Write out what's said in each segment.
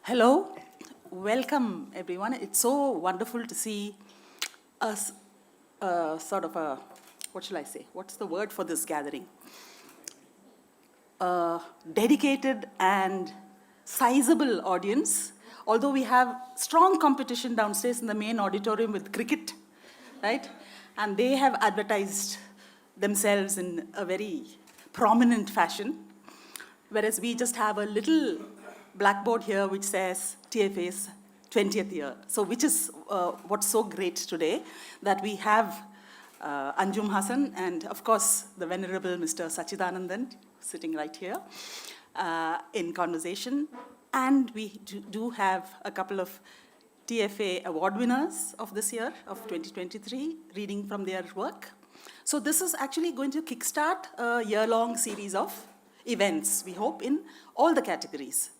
Hello, welcome everyone. It's so wonderful to see us, sort of a, what shall I say? What's the word for this gathering? Dedicated and sizable audience, although we have strong competition downstairs in the main auditorium with cricket, right? And they have advertised themselves in a very prominent fashion, whereas we just have a little blackboard here which says TFA's 20th year. So which is what's so great today, that we have Anjum Hasan and of course the venerable Mr. Satchidanandan sitting right here in conversation. And we do have a couple of TFA award winners of this year, of 2023, reading from their work. So this is actually going to kickstart a year-long series of events, we hope, in all the categories.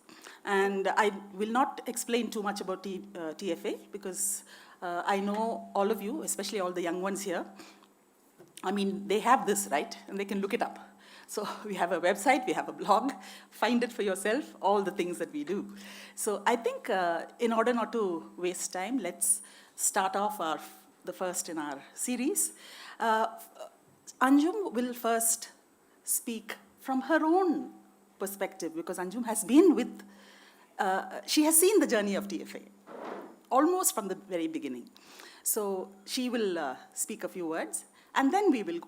And I will not explain too much about TFA because I know all of you, especially all the young ones here. I mean, they have this, right? And they can look it up. So we have a website, we have a blog, find it for yourself, all the things that we do. So I think in order not to waste time, let's start off the first in our series. Anjum will first speak from her own perspective because Anjum has been with, she has seen the journey of TFA almost from the very beginning. So she will speak a few words and then we will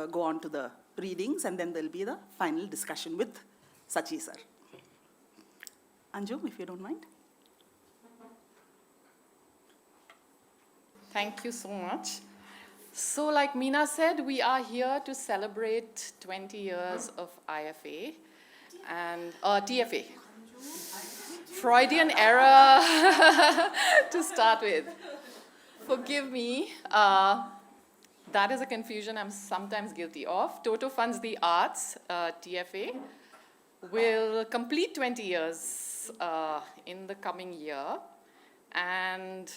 go on to the readings and then there'll be the final discussion with Sachi sir. Anjum, if you don't mind. Thank you so much. So like Meena said, we are here to celebrate 20 years of IFA and TFA. Freudian error to start with. Forgive me. That is a confusion I'm sometimes guilty of. Toto Funds the Arts, TFA, will complete 20 years in the coming year. And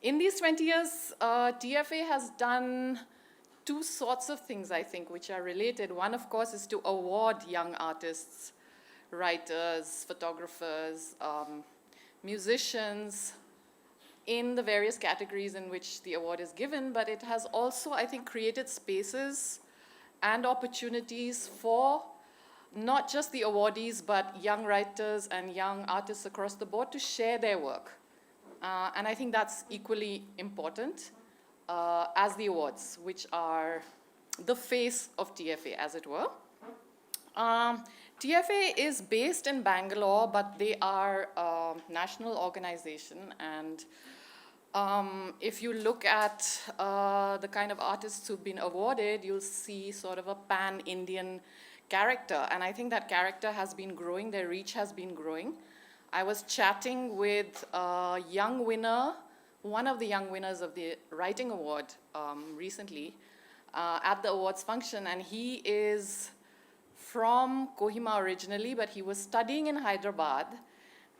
in these 20 years, TFA has done two sorts of things, I think, which are related. One, of course, is to award young artists, writers, photographers, musicians, in the various categories in which the award is given, but it has also, I think, created spaces and opportunities for not just the awardees, but young writers and young artists across the board to share their work. And I think that's equally important as the awards, which are the face of TFA, as it were. TFA is based in Bangalore, but they are a national organization. And if you look at the kind of artists who've been awarded, you'll see sort of a pan-Indian character. And I think that character has been growing, their reach has been growing. I was chatting with a young winner, one of the young winners of the Writing Award recently at the awards function, and he is from Kohima originally, but he was studying in Hyderabad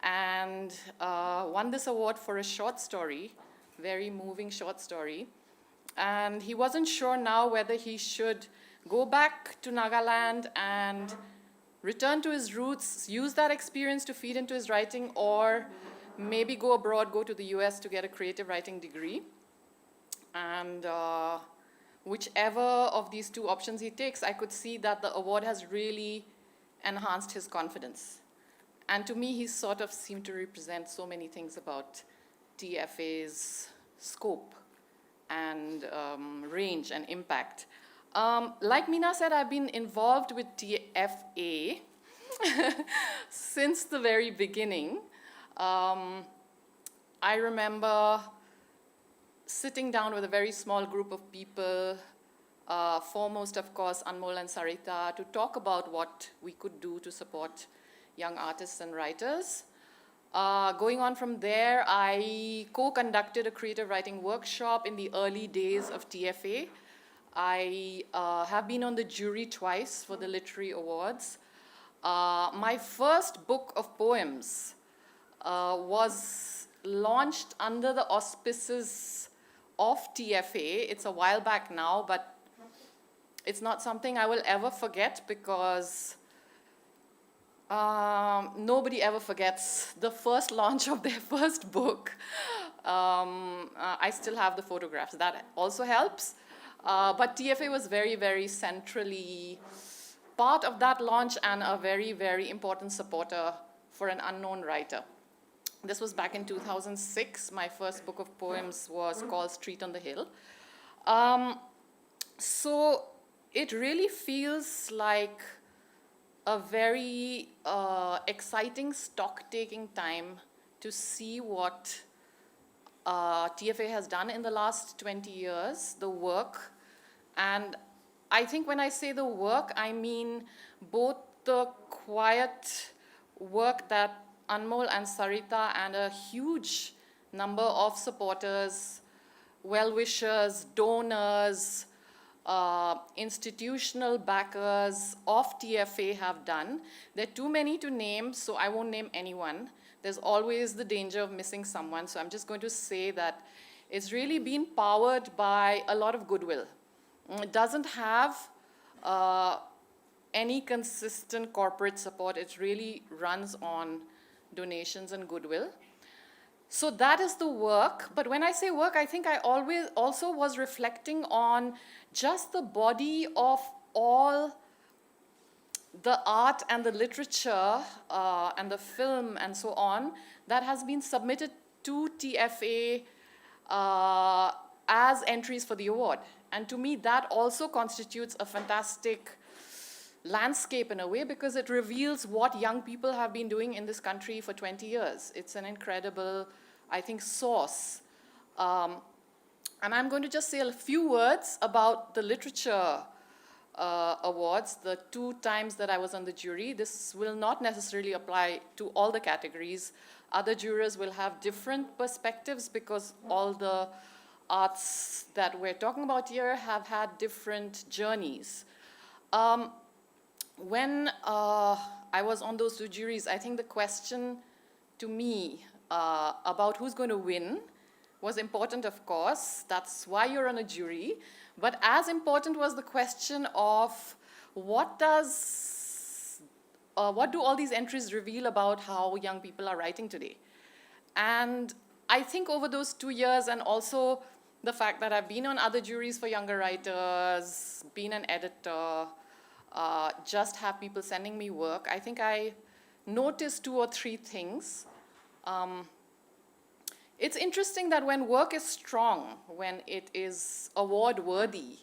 and won this award for a short story, very moving short story. And he wasn't sure now whether he should go back to Nagaland and return to his roots, use that experience to feed into his writing, or maybe go abroad, go to the US to get a creative writing degree. And whichever of these two options he takes, I could see that the award has really enhanced his confidence. And to me, he sort of seemed to represent so many things about TFA's scope and range and impact. Like Meena said, I've been involved with TFA since the very beginning. I remember sitting down with a very small group of people, foremost, of course, Anmol and Sarita, to talk about what we could do to support young artists and writers. Going on from there, I co-conducted a creative writing workshop in the early days of TFA. I have been on the jury twice for the literary awards. My first book of poems was launched under the auspices of TFA. It's a while back now, but it's not something I will ever forget because Nobody ever forgets the first launch of their first book. I still have the photographs. That also helps. But TFA was very, very centrally part of that launch and a very, very important supporter for an unknown writer. This was back in 2006. My first book of poems was called Street on the Hill. So it really feels like a very exciting stock-taking time to see what TFA has done in the last 20 years, the work. And I think when I say the work, I mean both the quiet work that Anmol and Sarita and a huge number of supporters, well-wishers, donors, institutional backers of TFA have done. There are too many to name, so I won't name anyone. There's always the danger of missing someone, so I'm just going to say that it's really been powered by a lot of goodwill. It doesn't have any consistent corporate support. It really runs on donations and goodwill. So that is the work. But when I say work, I think I always also was reflecting on just the body of all the art and the literature and the film and so on that has been submitted to TFA as entries for the award. And to me, that also constitutes a fantastic landscape in a way, because it reveals what young people have been doing in this country for 20 years. It's an incredible, I think, source. And I'm going to just say a few words about the literature awards, the 2 times that I was on the jury. This will not necessarily apply to all the categories. Other jurors will have different perspectives because all the arts that we're talking about here have had different journeys. When I was on those 2 juries, I think the question to me about who's going to win was important, of course. That's why you're on a jury. But as important was the question of what do all these entries reveal about how young people are writing today? And I think over those 2 years, and also the fact that I've been on other juries for younger writers, been an editor, just have people sending me work, I think I noticed 2 or 3 things. It's interesting that when work is strong, when it is award-worthy,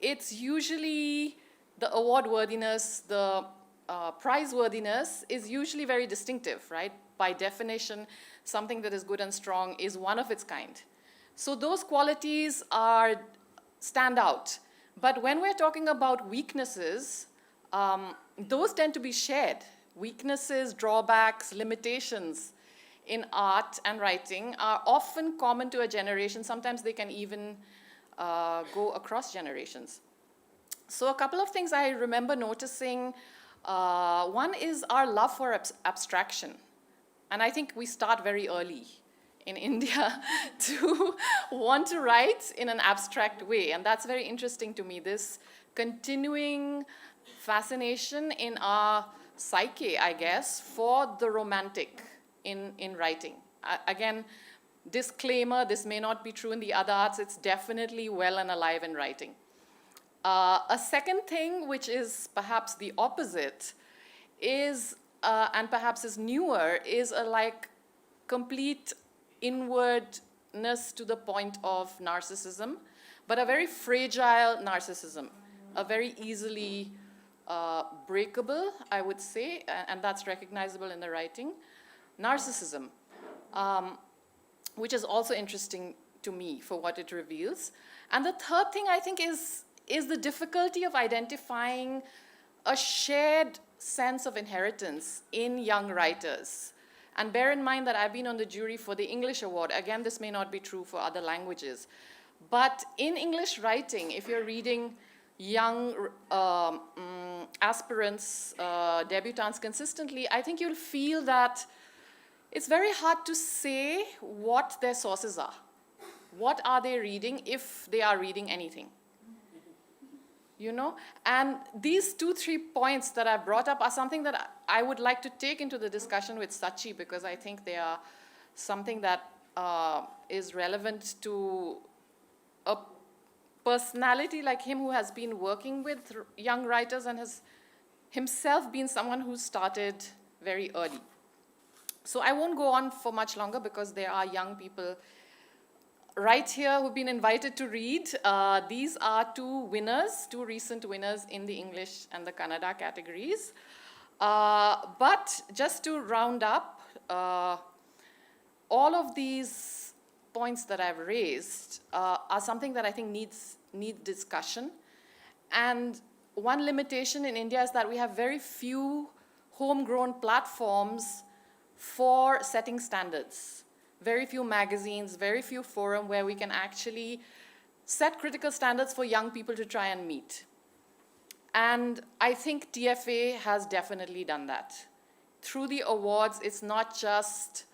it's usually the award-worthiness, the prize-worthiness is usually very distinctive, right? By definition, something that is good and strong is one of its kind. So those qualities stand out. But when we're talking about weaknesses, those tend to be shared. Weaknesses, drawbacks, limitations in art and writing are often common to a generation. Sometimes they can even go across generations. So a couple of things I remember noticing. One is our love for abstraction. And I think we start very early in India to want to write in an abstract way. And that's very interesting to me, this continuing fascination in our psyche, I guess, for the romantic in writing. Again, disclaimer, this may not be true in the other arts. It's definitely well and alive in writing. A second thing, which is perhaps the opposite, is, and perhaps is newer, is a complete inwardness to the point of narcissism, but a very fragile narcissism, a very easily breakable, I would say, and that's recognizable in the writing, narcissism, which is also interesting to me for what it reveals. And the third thing, I think, is the difficulty of identifying a shared sense of inheritance in young writers. And bear in mind that I've been on the jury for the English Award. Again, this may not be true for other languages. But in English writing, if you're reading young aspirants, debutants consistently, I think you'll feel that it's very hard to say what their sources are. What are they reading, if they are reading anything? you know. And these 2-3 points that I brought up are something that I would like to take into the discussion with Sachi, because I think they are something that is relevant to a personality like him who has been working with young writers and has himself been someone who started very early. So I won't go on for much longer because there are young people right here who've been invited to read. These are two recent winners in the English and the Kannada categories. But just to round up, all of these points that I've raised are something that I think need discussion. And one limitation in India is that we have very few homegrown platforms for setting standards. Very few magazines, very few forums where we can actually set critical standards for young people to try and meet. And I think TFA has definitely done that. Through the awards, it's not just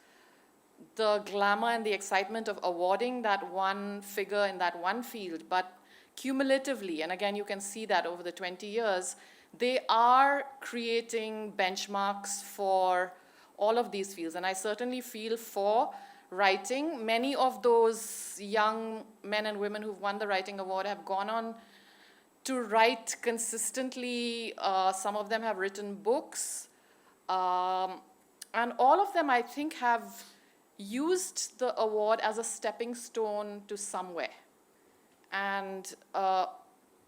the glamour and the excitement of awarding that one figure in that one field, but cumulatively, and again, you can see that over the 20 years, they are creating benchmarks for all of these fields. And I certainly feel for writing. Many of those young men and women who've won the Writing Award have gone on to write consistently. Some of them have written books. And all of them, I think, have used the award as a stepping stone to somewhere. And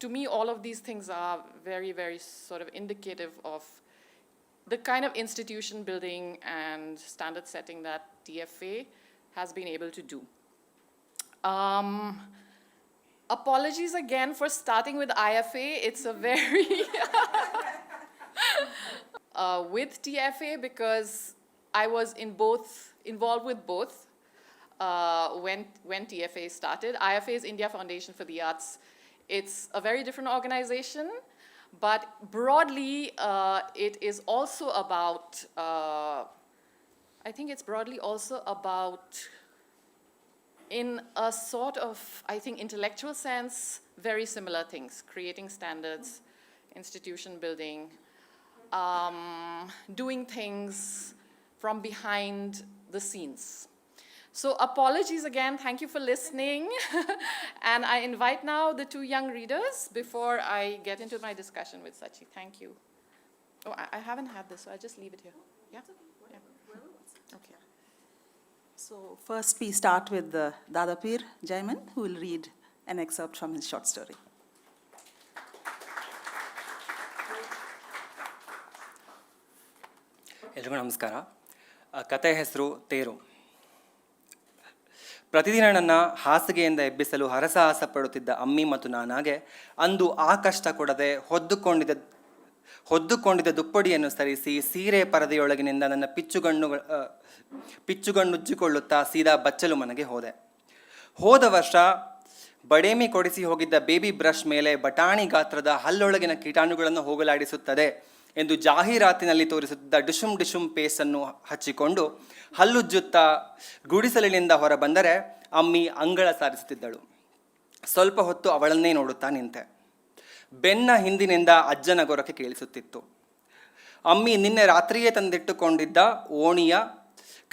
to me, all of these things are very, very sort of indicative of the kind of institution building and standard setting that TFA has been able to do. Apologies again for starting with IFA. It's a very with TFA, because I was involved with both when TFA started. IFA is India Foundation for the Arts. It's a very different organization, but broadly it is also about, I think it's broadly also about, in a sort of, I think, intellectual sense, very similar things: creating standards, institution building, doing things from behind the scenes. So apologies again, thank you for listening. And I invite now the two young readers before I get into my discussion with Sachi. Thank you. Oh, I haven't had this, so I'll just leave it here. Yeah? Yeah. Okay. So first we start with Dadapeer Jyman, who will read an excerpt from his short story. ಎಲ್ರಿಗೂ ನಮಸ್ಕಾರ. ಕತೆ ಹೆಸರು ತೇರು. ಪ್ರತಿದಿನ ನನ್ನ ಹಾಸಿಗೆಯಿಂದ ಎಬ್ಬಿಸಲು ಹರಸಾಹಸ ಪಡುತ್ತಿದ್ದ ಅಮ್ಮಿ ಮತ್ತು ನಾನಾಗೆ ಅಂದು ಆ ಕಷ್ಟ ಕೊಡದೆ ಹೊದ್ದುಕೊಂಡಿದ್ದ ದುಪ್ಪಡಿಯನ್ನು ಸರಿಸಿ ಸೀರೆ ಪರದೆಯೊಳಗಿನಿಂದ ನನ್ನ ಪಿಚ್ಚುಗಣ್ಣುಜ್ಜಿಕೊಳ್ಳುತ್ತಾ ಸೀದಾ ಬಚ್ಚಲು ಮನೆಗೆ ಹೋದೆ. ಹೋದ ವರ್ಷ ಬಡೇಮಿ ಕೊಡಿಸಿ ಹೋಗಿದ್ದ ಬೇಬಿ ಬ್ರಷ್ ಮೇಲೆ ಬಟಾಣಿ ಗಾತ್ರದ ಹಲ್ಲೊಳಗಿನ ಕೀಟಾಣುಗಳನ್ನು ಹೋಗಲಾಡಿಸುತ್ತದೆ ಎಂದು ಜಾಹೀರಾತಿನಲ್ಲಿ ತೋರಿಸುತ್ತಿದ್ದ ಡಿಶುಮ್ ಪೇಸ್ಟನ್ನು ಹಚ್ಚಿಕೊಂಡು ಹಲ್ಲುಜ್ಜುತ್ತಾ ಗುಡಿಸಲಿನಿಂದ ಹೊರಬಂದರೆ ಅಮ್ಮಿ ಅಂಗಳ ಸಾರಿಸುತ್ತಿದ್ದಳು. ಸ್ವಲ್ಪ ಹೊತ್ತು ಅವಳನ್ನೇ ನೋಡುತ್ತಾ ನಿಂತೆ. ಬೆನ್ನ ಹಿಂದಿನಿಂದ ಅಜ್ಜನ ಗೊರಕೆ ಕೇಳಿಸುತ್ತಿತ್ತು. ಅಮ್ಮಿ ನಿನ್ನೆ ರಾತ್ರಿಯೇ ತಂದಿಟ್ಟುಕೊಂಡಿದ್ದ ಓಣಿಯ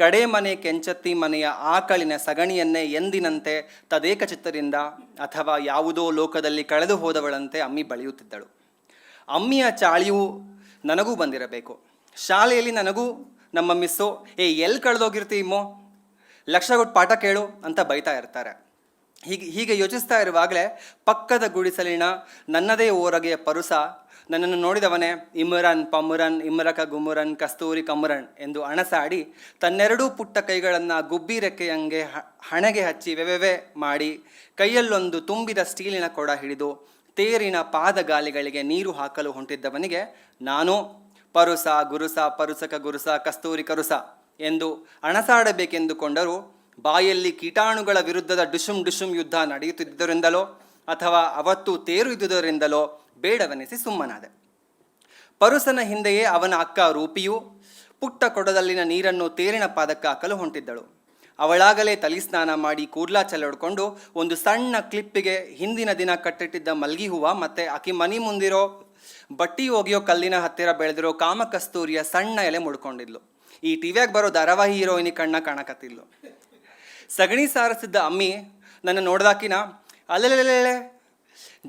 ಕಡೆ ಮನೆ ಕೆಂಚತ್ತಿ ಮನೆಯ ಆಕಳಿನ ಸಗಣಿಯನ್ನೇ ಎಂದಿನಂತೆ ತದೇಕ ಚಿತ್ತರಿಂದ ಅಥವಾ ಯಾವುದೋ ಲೋಕದಲ್ಲಿ ಕಳೆದು ಹೋದವಳಂತೆ ಅಮ್ಮಿ ಬಳಿಯುತ್ತಿದ್ದಳು. ಅಮ್ಮಿಯ ಚಾಳಿಯು ನನಗೂ ಬಂದಿರಬೇಕು. ಶಾಲೆಯಲ್ಲಿ ನನಗೂ ನಮ್ಮ ಮಿಸ್ಸು ಎಲ್ಲಿ ಕಳೆದೋಗಿರ್ತೀಮೋ, ಲಕ್ಷ ಕೊಟ್ಟು ಪಾಠ ಕೇಳು ಅಂತ ಬೈತಾ ಇರ್ತಾರೆ. ಹೀಗೆ ಯೋಚಿಸ್ತಾ ಇರುವಾಗಲೇ ಪಕ್ಕದ ಗುಡಿಸಲಿನ ನನ್ನದೇ ಓರಗೆಯ ಪರುಸ ನನ್ನನ್ನು ನೋಡಿದವನೇ ಇಮರನ್ ಪಮುರನ್ ಇಮರಕ ಗುಮುರನ್ ಕಸ್ತೂರಿ ಕಮುರನ್ ಎಂದು ಅಣಸಾಡಿ ತನ್ನೆರಡೂ ಪುಟ್ಟ ಕೈಗಳನ್ನು ಗುಬ್ಬಿ ರೆಕ್ಕೆಯಂಗೆ ಹಣೆಗೆ ಹಚ್ಚಿ ವೆವೆವೆ ಮಾಡಿ ಕೈಯಲ್ಲೊಂದು ತುಂಬಿದ ಸ್ಟೀಲಿನ ಕೊಡ ಹಿಡಿದು ತೇರಿನ ಪಾದಗಾಲಿಗಳಿಗೆ ನೀರು ಹಾಕಲು ಹೊಂಟಿದ್ದವನಿಗೆ ನಾನು ಪರುಸ ಗುರುಸ ಪರುಸಕ ಗುರುಸ ಕಸ್ತೂರಿ ಕರುಸ ಎಂದು ಅಣಸಾಡಬೇಕೆಂದುಕೊಂಡರೂ ಬಾಯಲ್ಲಿ ಕೀಟಾಣುಗಳ ವಿರುದ್ಧದ ಡುಶುಮ್ ಯುದ್ಧ ನಡೆಯುತ್ತಿದ್ದರಿಂದಲೋ ಅಥವಾ ಅವತ್ತು ತೇರು ಇದ್ದುದರಿಂದಲೋ ಬೇಡವೆನಿಸಿ ಸುಮ್ಮನಾದೆ. ಪರುಸನ ಹಿಂದೆಯೇ ಅವನ ಅಕ್ಕ ರೂಪಿಯು ಪುಟ್ಟ ಕೊಡದಲ್ಲಿನ ನೀರನ್ನು ತೇರಿನ ಪಾದಕ್ಕೆ ಹಾಕಲು ಹೊಂಟಿದ್ದಳು. ಅವಳಾಗಲೇ ತಲಿಸ್ನಾನ ಮಾಡಿ ಕೂದಲ ಚೆಲ್ಲೊಡ್ಕೊಂಡು ಒಂದು ಸಣ್ಣ ಕ್ಲಿಪ್ಪಿಗೆ ಹಿಂದಿನ ದಿನ ಕಟ್ಟಿಟ್ಟಿದ್ದ ಮಲ್ಗಿ ಹೂವು ಮತ್ತು ಆಕಿ ಮನೆ ಮುಂದಿರೋ ಬಟ್ಟಿ ಒಗೆಯೋ ಕಲ್ಲಿನ ಹತ್ತಿರ ಬೆಳೆದಿರೋ ಕಾಮಕಸ್ತೂರಿಯ ಸಣ್ಣ ಎಲೆ ಮುಡ್ಕೊಂಡಿದ್ಲು. ಈ ಟಿವಿಯಾಗ ಬರೋ ಧಾರಾವಾಹಿ ಹೀರೋಯಿನಿ ಕಣ್ಣ ಕಾಣಕತ್ತಿದ್ಲು. ಸಗಣಿ ಸಾರಿಸಿದ್ದ ಅಮ್ಮಿ ನನ್ನ ನೋಡ್ದಾಕಿನ ಅಲ್ಲೆಲ್ಲೆಲ್ಲೆ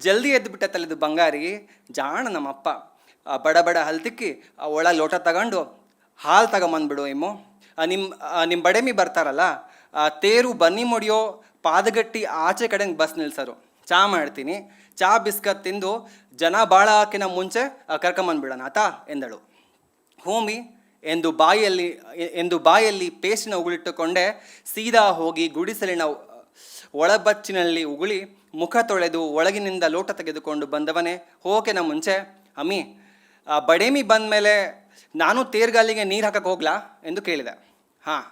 ಜಲ್ದಿ ಎದ್ದು ಬಿಟ್ಟತ್ತಲ್ಲಿದ್ದು ಬಂಗಾರಿ ಜಾಣ ನಮ್ಮಪ್ಪ ಬಡ ಬಡ ಹಲ್ತಿಕ್ಕಿ ಒಳ ಲೋಟ ತಗೊಂಡು ಹಾಲು ತಗೊಂಬಂದ್ಬಿಡು ಇಮ್ಮು. ನಿಮ್ಮ ಬಡೆಮಿ ಬರ್ತಾರಲ್ಲ ತೇರು ಬನ್ನಿ ಮುಡಿಯೋ ಪಾದಗಟ್ಟಿ ಆಚೆ ಕಡೆ ಬಸ್ ನಿಲ್ಸರು, ಚಾ ಮಾಡ್ತೀನಿ, ಚಾ ಬಿಸ್ಕತ್ ತಿಂದು ಜನ ಭಾಳ ಹಾಕಿನ ಮುಂಚೆ ಕರ್ಕೊಂಬಂದ್ಬಿಡೋಣ ಆತಾ ಎಂದಳು. ಹೋಮಿ ಎಂದು ಬಾಯಲ್ಲಿ ಪೇಸ್ಟಿನ ಉಗುಳಿಟ್ಟುಕೊಂಡೆ ಸೀದಾ ಹೋಗಿ ಗುಡಿಸಲಿನ ಒಳಬಚ್ಚಿನಲ್ಲಿ ಉಗುಳಿ ಮುಖ ತೊಳೆದು ಒಳಗಿನಿಂದ ಲೋಟ ತೆಗೆದುಕೊಂಡು ಬಂದವನೇ ಹೋಕೆನ ಮುಂಚೆ, ಅಮ್ಮಿ ಬಡೇಮಿ ಬಂದ ಮೇಲೆ ನಾನು ತೇರ್ಗಾಲಿಗೆ ನೀರು ಹಾಕಕ್ಕೆ ಹೋಗ್ಲಾ ಎಂದು ಕೇಳಿದೆ. ಹಾಂ,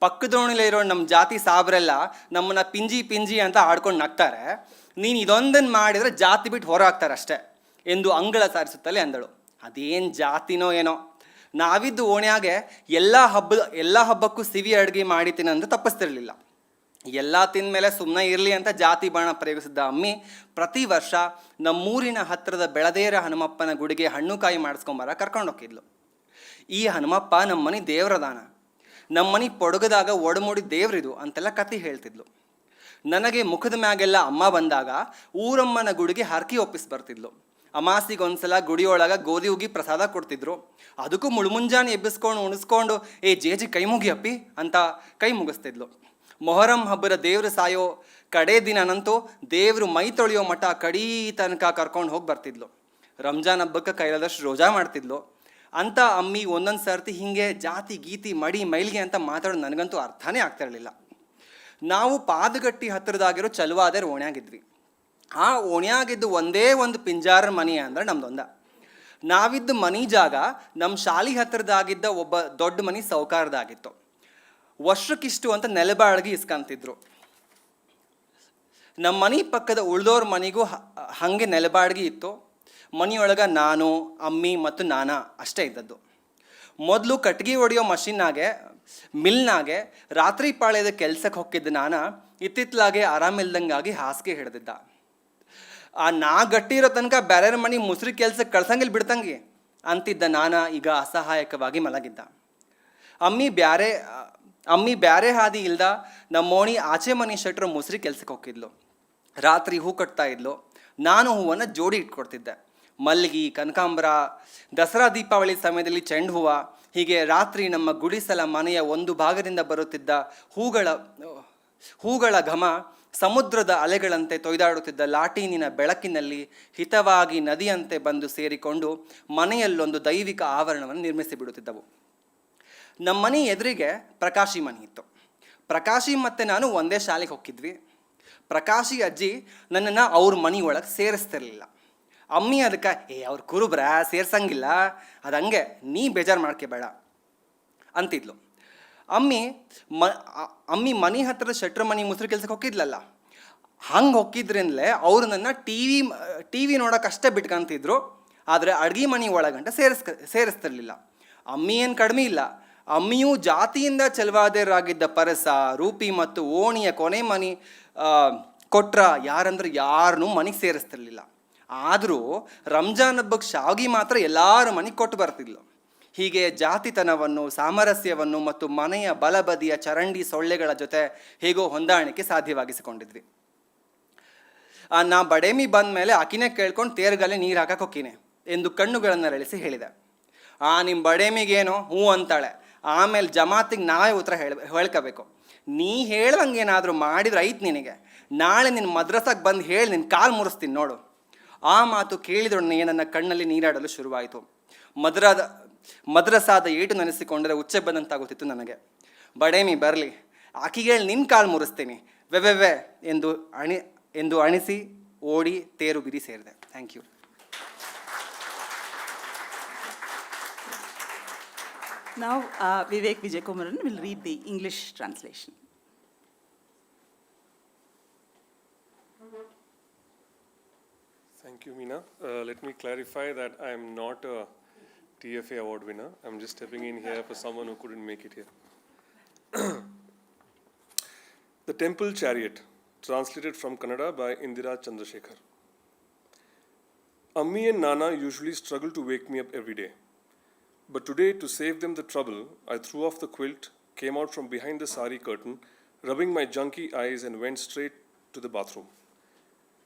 ಪಕ್ಕದೋಣಿಲಿರೋ ನಮ್ಮ ಜಾತಿ ಸಾಬ್ರೆಲ್ಲ ನಮ್ಮನ್ನು ಪಿಂಜಿ ಪಿಂಜಿ ಅಂತ ಆಡ್ಕೊಂಡು ನಗ್ತಾರೆ, ನೀನು ಇದೊಂದನ್ನು ಮಾಡಿದರೆ ಜಾತಿ ಬಿಟ್ಟು ಹೊರ ಹಾಕ್ತಾರೆ ಅಷ್ಟೇ ಎಂದು ಅಂಗಳ ಸಾರಿಸುತ್ತಲೇ ಅಂದಳು. ಅದೇನು ಜಾತಿನೋ ಏನೋ, ನಾವಿದ್ದು ಓಣ್ಯಾಗೆ ಎಲ್ಲ ಹಬ್ಬಕ್ಕೂ ಸಿವಿ ಅಡುಗೆ ಮಾಡಿತೀನಂದ್ರೆ ತಪ್ಪಿಸ್ತಿರ್ಲಿಲ್ಲ. ಎಲ್ಲ ತಿಂದಮೇಲೆ ಸುಮ್ಮನೆ ಇರಲಿ ಅಂತ ಜಾತಿ ಬಾಣ ಪ್ರಯೋಗಿಸಿದ್ದ ಅಮ್ಮಿ ಪ್ರತಿ ವರ್ಷ ನಮ್ಮೂರಿನ ಹತ್ತಿರದ ಬೆಳದೇರ ಹನುಮಪ್ಪನ ಗುಡಿಗೆ ಹಣ್ಣುಕಾಯಿ ಮಾಡಿಸ್ಕೊಂಬರ ಕರ್ಕೊಂಡು ಹೋಗಿದ್ಲು. ಈ ಹನುಮಪ್ಪ ನಮ್ಮನೆ ದೇವ್ರದಾನ, ನಮ್ಮನೆ ಪೊಡಗದಾಗ ಒಡಮುಡಿ ದೇವ್ರಿದು ಅಂತೆಲ್ಲ ಕತೆ ಹೇಳ್ತಿದ್ಲು. ನನಗೆ ಮುಖದ ಮ್ಯಾಗೆಲ್ಲ ಅಮ್ಮ ಬಂದಾಗ ಊರಮ್ಮನ ಗುಡಿಗೆ ಹರಕೆ ಒಪ್ಪಿಸಿ ಬರ್ತಿದ್ಲು. ಅಮಾಸಿಗೊಂದ್ಸಲ ಗುಡಿಯೊಳಗೆ ಗೋಧಿ ಉಗಿ ಪ್ರಸಾದ ಕೊಡ್ತಿದ್ರು. ಅದಕ್ಕೂ ಮುಳುಮುಂಜಾನೆ ಎಬ್ಬಿಸ್ಕೊಂಡು ಉಣಿಸ್ಕೊಂಡು ಜೇಜಿ ಕೈ ಮುಗಿಯಪ್ಪಿ ಅಂತ ಕೈ ಮುಗಿಸ್ತಿದ್ಲು. ಮೊಹರಂ ಹಬ್ಬದ ದೇವ್ರು ಸಾಯೋ ಕಡೆ ದಿನನಂತೂ ದೇವ್ರು ಮೈ ತೊಳೆಯೋ ಮಠ ಕಡೀ ತನಕ ಕರ್ಕೊಂಡು ಹೋಗಿ ಬರ್ತಿದ್ಲು. ರಂಜಾನ್ ಹಬ್ಬಕ್ಕೆ ಕೈಲಾದಷ್ಟು ರೋಜಾ ಮಾಡ್ತಿದ್ಲು. ಅಂತ ಅಮ್ಮಿ ಒಂದೊಂದು ಸರ್ತಿ ಹೀಗೆ ಜಾತಿ ಗೀತಿ ಮಡಿ ಮೈಲ್ಗೆ ಅಂತ ಮಾತಾಡೋದು ನನಗಂತೂ ಅರ್ಥನೇ ಆಗ್ತಿರಲಿಲ್ಲ. ನಾವು ಪಾದಗಟ್ಟಿ ಹತ್ತಿರದಾಗಿರೋ ಚಲುವಾದರೆ ಓಣ್ಯಾಗಿದ್ವಿ. ಆ ಓಣ್ಯಾಗಿದ್ದು ಒಂದೇ ಒಂದು ಪಿಂಜಾರ ಮನೆ ಅಂದ್ರೆ ನಮ್ದೊಂದ. ನಾವಿದ್ದು ಮನೆ ಜಾಗ ನಮ್ಮ ಶಾಲೆ ಹತ್ತಿರದಾಗಿದ್ದ ಒಬ್ಬ ದೊಡ್ಡ ಮನೆ ಸೌಕಾರದಾಗಿತ್ತು. ವರ್ಷಕ್ಕಿಷ್ಟು ಅಂತ ನೆಲಬಾಳ್ಗಿ ಇಸ್ಕೊಂತಿದ್ರು. ನಮ್ಮ ಮನೆ ಪಕ್ಕದ ಉಳ್ದೋರ ಮನೆಗೂ ಹಾಗೆ ನೆಲಬಾಡ್ಗಿ ಇತ್ತು. ಮನೆಯೊಳಗೆ ನಾನು, ಅಮ್ಮಿ ಮತ್ತು ನಾನಾ ಅಷ್ಟೇ ಇದ್ದದ್ದು. ಮೊದಲು ಕಟ್ಗೆ ಹೊಡೆಯೋ ಮಿಲ್ನಾಗೆ ರಾತ್ರಿ ಪಾಳ್ಯದ ಕೆಲ್ಸಕ್ಕೆ ಹೋಗಿದ್ದ ನಾನ ಇತ್ತಿತ್ತಲಾಗೆ ಆರಾಮಿಲ್ದಂಗಾಗಿ ಹಾಸಿಗೆ ಹಿಡ್ದಿದ್ದ. ನಾ ಗಟ್ಟಿರೋ ತನಕ ಬೇರೆಯವ್ರ ಮನೆ ಮುಸ್ರಿ ಕೆಲ್ಸಕ್ಕೆ ಕಳ್ಸಂಗಿಲ್ಲ ಬಿಡ್ತಂಗಿ ಅಂತಿದ್ದ ನಾನ ಈಗ ಅಸಹಾಯಕವಾಗಿ ಮಲಗಿದ್ದ. ಅಮ್ಮಿ ಬ್ಯಾರೆ ಹಾದಿ ಇಲ್ದ ನಮ್ಮೋಣಿ ಆಚೆ ಮನೆ ಶೆಟ್ರು ಮುಸ್ರಿ ಕೆಲ್ಸಕ್ಕೆ ಹೋಗಿದ್ಲು. ರಾತ್ರಿ ಹೂ ಕಟ್ತಾ ಇದ್ಲು. ನಾನು ಹೂವನ್ನು ಜೋಡಿ ಇಟ್ಕೊಡ್ತಿದ್ದೆ. ಮಲ್ಲಿಗೆ, ಕನಕಾಂಬರ, ದಸರಾ ದೀಪಾವಳಿ ಸಮಯದಲ್ಲಿ ಚೆಂಡು ಹೂವು, ಹೀಗೆ ರಾತ್ರಿ ನಮ್ಮ ಗುಡಿಸಲ ಮನೆಯ ಒಂದು ಭಾಗದಿಂದ ಬರುತ್ತಿದ್ದ ಹೂಗಳ ಘಮ ಸಮುದ್ರದ ಅಲೆಗಳಂತೆ ತೊಯ್ದಾಡುತ್ತಿದ್ದ ಲಾಟೀನಿನ ಬೆಳಕಿನಲ್ಲಿ ಹಿತವಾಗಿ ನದಿಯಂತೆ ಬಂದು ಸೇರಿಕೊಂಡು ಮನೆಯಲ್ಲೊಂದು ದೈವಿಕ ಆವರಣವನ್ನು ನಿರ್ಮಿಸಿಬಿಡುತ್ತಿದ್ದವು. ನಮ್ಮ ಮನೆ ಎದುರಿಗೆ ಪ್ರಕಾಶಿ ಮನೆ ಇತ್ತು. ಪ್ರಕಾಶಿ ಮತ್ತು ನಾನು ಒಂದೇ ಶಾಲೆಗೆ ಹೋಗಿದ್ವಿ. ಪ್ರಕಾಶಿ ಅಜ್ಜಿ ನನ್ನನ್ನು ಅವ್ರ ಮನೆ ಒಳಗೆ ಸೇರಿಸ್ತಿರ್ಲಿಲ್ಲ. ಅಮ್ಮಿ ಅದಕ್ಕೆ ಅವ್ರು ಕುರುಬ್ರ ಸೇರ್ಸಂಗಿಲ್ಲ, ಅದು ಹಂಗೆ, ನೀ ಬೇಜಾರು ಮಾಡ್ಕೋಬೇಡ ಅಂತಿದ್ಲು. ಅಮ್ಮಿ ಮನೆ ಹತ್ತಿರದ ಶೆಟ್ರ ಮನೆ ಮುಸ್ರಿ ಕೆಲ್ಸಕ್ಕೆ ಹೋಗಿದ್ಲಲ್ಲ, ಹಂಗೆ ಹೋಗಿದ್ರಿಂದಲೇ ಅವರು ನನ್ನ ಟಿ ವಿ ನೋಡೋಕ್ಕಷ್ಟೇ ಬಿಟ್ಕೊಂತಿದ್ರು. ಆದರೆ ಅಡ್ಗೆ ಮನೆ ಒಳಗಂಟ ಸೇರಿಸ್ತಿರ್ಲಿಲ್ಲ. ಅಮ್ಮಿ ಏನು ಕಡಿಮೆ ಇಲ್ಲ, ಅಮ್ಮಿಯೂ ಜಾತಿಯಿಂದ ಚೆಲುವಾದರಾಗಿದ್ದ ಪರಸ, ರೂಪಿ ಮತ್ತು ಓಣಿಯ ಕೊನೆ ಮನೆ ಕೊಟ್ರ ಯಾರನ್ನೂ ಮನೆಗೆ ಸೇರಿಸ್ತಿರ್ಲಿಲ್ಲ. ಆದರೂ ರಂಜಾನ್ ಹಬ್ಬಕ್ಕೆ ಶಾವಿಗೆ ಮಾತ್ರ ಎಲ್ಲರ ಮನೆಗೆ ಕೊಟ್ಟು ಬರ್ತಿದ್ಲು. ಹೀಗೆ ಜಾತಿತನವನ್ನು, ಸಾಮರಸ್ಯವನ್ನು ಮತ್ತು ಮನೆಯ ಬಲಬದಿಯ ಚರಂಡಿ ಸೊಳ್ಳೆಗಳ ಜೊತೆ ಹೇಗೋ ಹೊಂದಾಣಿಕೆ ಸಾಧ್ಯವಾಗಿಸಿಕೊಂಡಿದ್ವಿ. ನಾ ಬಡೇಮಿ ಬಂದ ಮೇಲೆ ಆಕಿನೇ ಕೇಳ್ಕೊಂಡು ತೇರ್ಗಲೆ ನೀರು ಹಾಕಕ್ಕೆ ಹೋಗ್ತೀನಿ ಎಂದು ಕಣ್ಣುಗಳನ್ನು ರಳಿಸಿ ಹೇಳಿದೆ. ನಿಮ್ಮ ಬಡೇಮಿಗೇನೋ ಹ್ಞೂ ಅಂತಾಳೆ. ಆಮೇಲೆ ಜಮಾತಿಗೆ ನಾವೇ ಉತ್ತರ ಹೇಳ್ಕೋಬೇಕು. ನೀ ಹೇಳ್ದಂಗೇನಾದರೂ ಮಾಡಿದ್ರೆ ಐತೆ ನಿನಗೆ, ನಾಳೆ ನಿನ್ನ ಮದ್ರಸಾಗೆ ಬಂದು ಹೇಳಿ ನಿನ್ನ ಕಾಲು ಮುರಿಸ್ತೀನಿ ನೋಡು. ಆ ಮಾತು ಕೇಳಿದೊಡನೆ ನನ್ನ ಕಣ್ಣಲ್ಲಿ ನೀರಾಡಲು ಶುರುವಾಯಿತು. ಮದ್ರಸಾದ ಏಟು ನೆನೆಸಿಕೊಂಡರೆ ಉಚ್ಚೆ ಬಂದಂತಾಗುತ್ತಿತ್ತು ನನಗೆ. ಬಡೇಮಿ ಬರಲಿ, ಆಕಿಗೆ ಹೇಳಿ ನಿನ್ನ ಕಾಲು ಮುರಿಸ್ತೀನಿ ವೆವೆವೆ ಎಂದು ಅಣಿಸಿ ಓಡಿ ತೇರು ಬಿರಿ ಸೇರಿದೆ. Thank you. Now, Vivek Vijaykumaran will read the English translation. Thank you, Meena. Let me clarify that I am not a TFA award winner. I'm just stepping in here for someone who couldn't make it here. Temple Chariot, translated from Kannada by Indira Chandrasekhar. Ammi and Nana usually struggle to wake me up every day. But today, to save them the trouble, I threw off the quilt, came out from behind the sari curtain, rubbing my junky eyes, and went straight to the bathroom.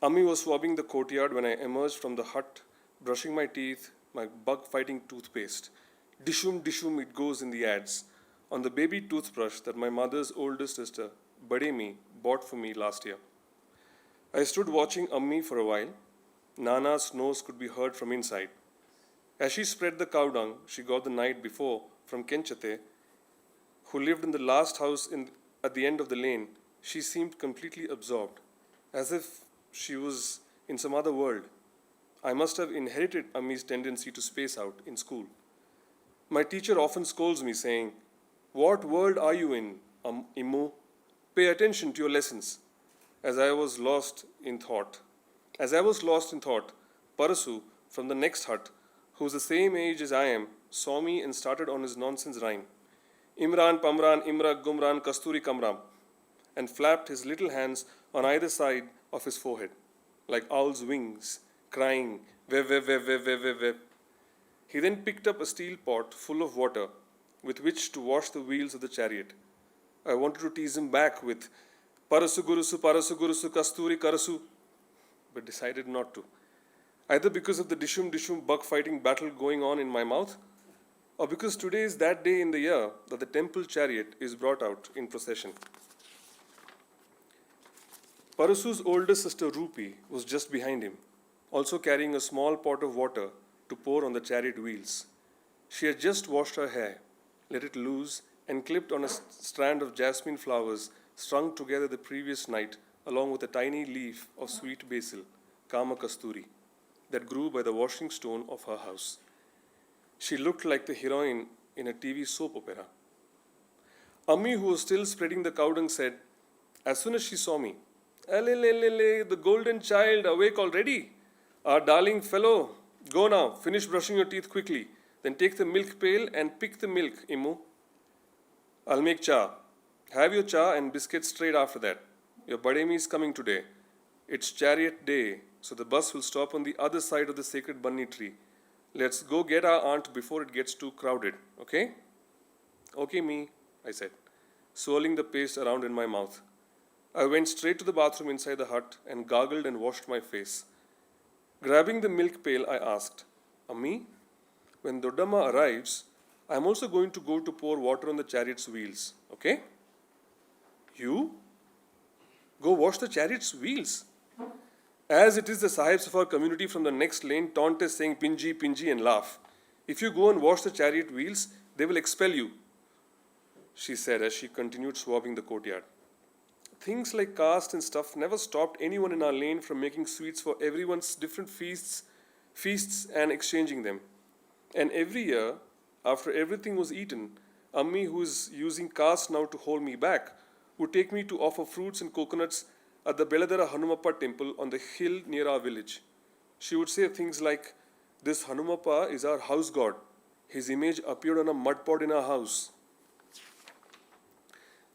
Ammi was swabbing the courtyard when I emerged from the hut, brushing my teeth, my bug-fighting toothpaste. Dishum, dishum, it goes in the ads, on the baby toothbrush that my mother's oldest sister, Bademi, bought for me last year. I stood watching Ammi for a while. Nana's nose could be heard from inside. As she spread the cow dung she got the night before from Kenchate, who lived in the last house at the end of the lane, she seemed completely absorbed, as if she was in some other world. I must have inherited Ammi's tendency to space out in school. My teacher often scolds me, saying, "What world are you in, Immu? Pay attention to your lessons." As I was lost in thought, Parasu from the next hut, who was the same age as I am, saw me and started on his nonsense rhyme. Imran, Pamran, Imra, Gumran, Kasturi, Kamram, and flapped his little hands on either side of his forehead, like owl's wings, crying, "Vev, vev, vev, vev, vev, vev, vev." He then picked up a steel pot full of water with which to wash the wheels of the chariot. I wanted to tease him back with Parasu Gurusu, Kasturi Karasu, but decided not to. Either because of the dishum bug fighting battle going on in my mouth, or because today is that day in the year that the temple chariot is brought out in procession. Parasu's older sister Rupi was just behind him, also carrying a small pot of water to pour on the chariot wheels. She had just washed her hair, let it loose, and clipped on a strand of jasmine flowers strung together the previous night, along with a tiny leaf of sweet basil, Kama Kasturi, that grew by the washing stone of her house. She looked like the heroine in a TV soap opera. Ammi, who was still spreading the cow dung, said, as soon as she saw me, "Alelelele, the golden child, awake already? Our darling fellow, go now, finish brushing your teeth quickly, then take the milk pail and pick the milk, Immu. I'll make cha. Have your cha and biscuits straight after that. Your Bademi is coming today. It's chariot day, so the bus will stop on the other side of the sacred bunny tree. Let's go get our aunt before it gets too crowded, okay?" "Okay, me," I said, swirling the paste around in my mouth. I went straight to the bathroom inside the hut and gargled and washed my face. Grabbing the milk pail, I asked, "Ammi, when Dodamma arrives, I'm also going to go to pour water on the chariot's wheels, okay?" "You? Go wash the chariot's wheels?" As it is the sahibs of our community from the next lane taunt us saying "Pinji, Pinji" and laugh. "If you go and wash the chariot wheels, they will expel you," she said as she continued swabbing the courtyard. Things like caste and stuff never stopped anyone in our lane from making sweets for everyone's different feasts and exchanging them. And every year, after everything was eaten, Ammi, who is using caste now to hold me back, would take me to offer fruits and coconuts at the Beladara Hanumappa temple on the hill near our village. She would say things like, "This Hanumappa is our house god. His image appeared on a mud pot in our house."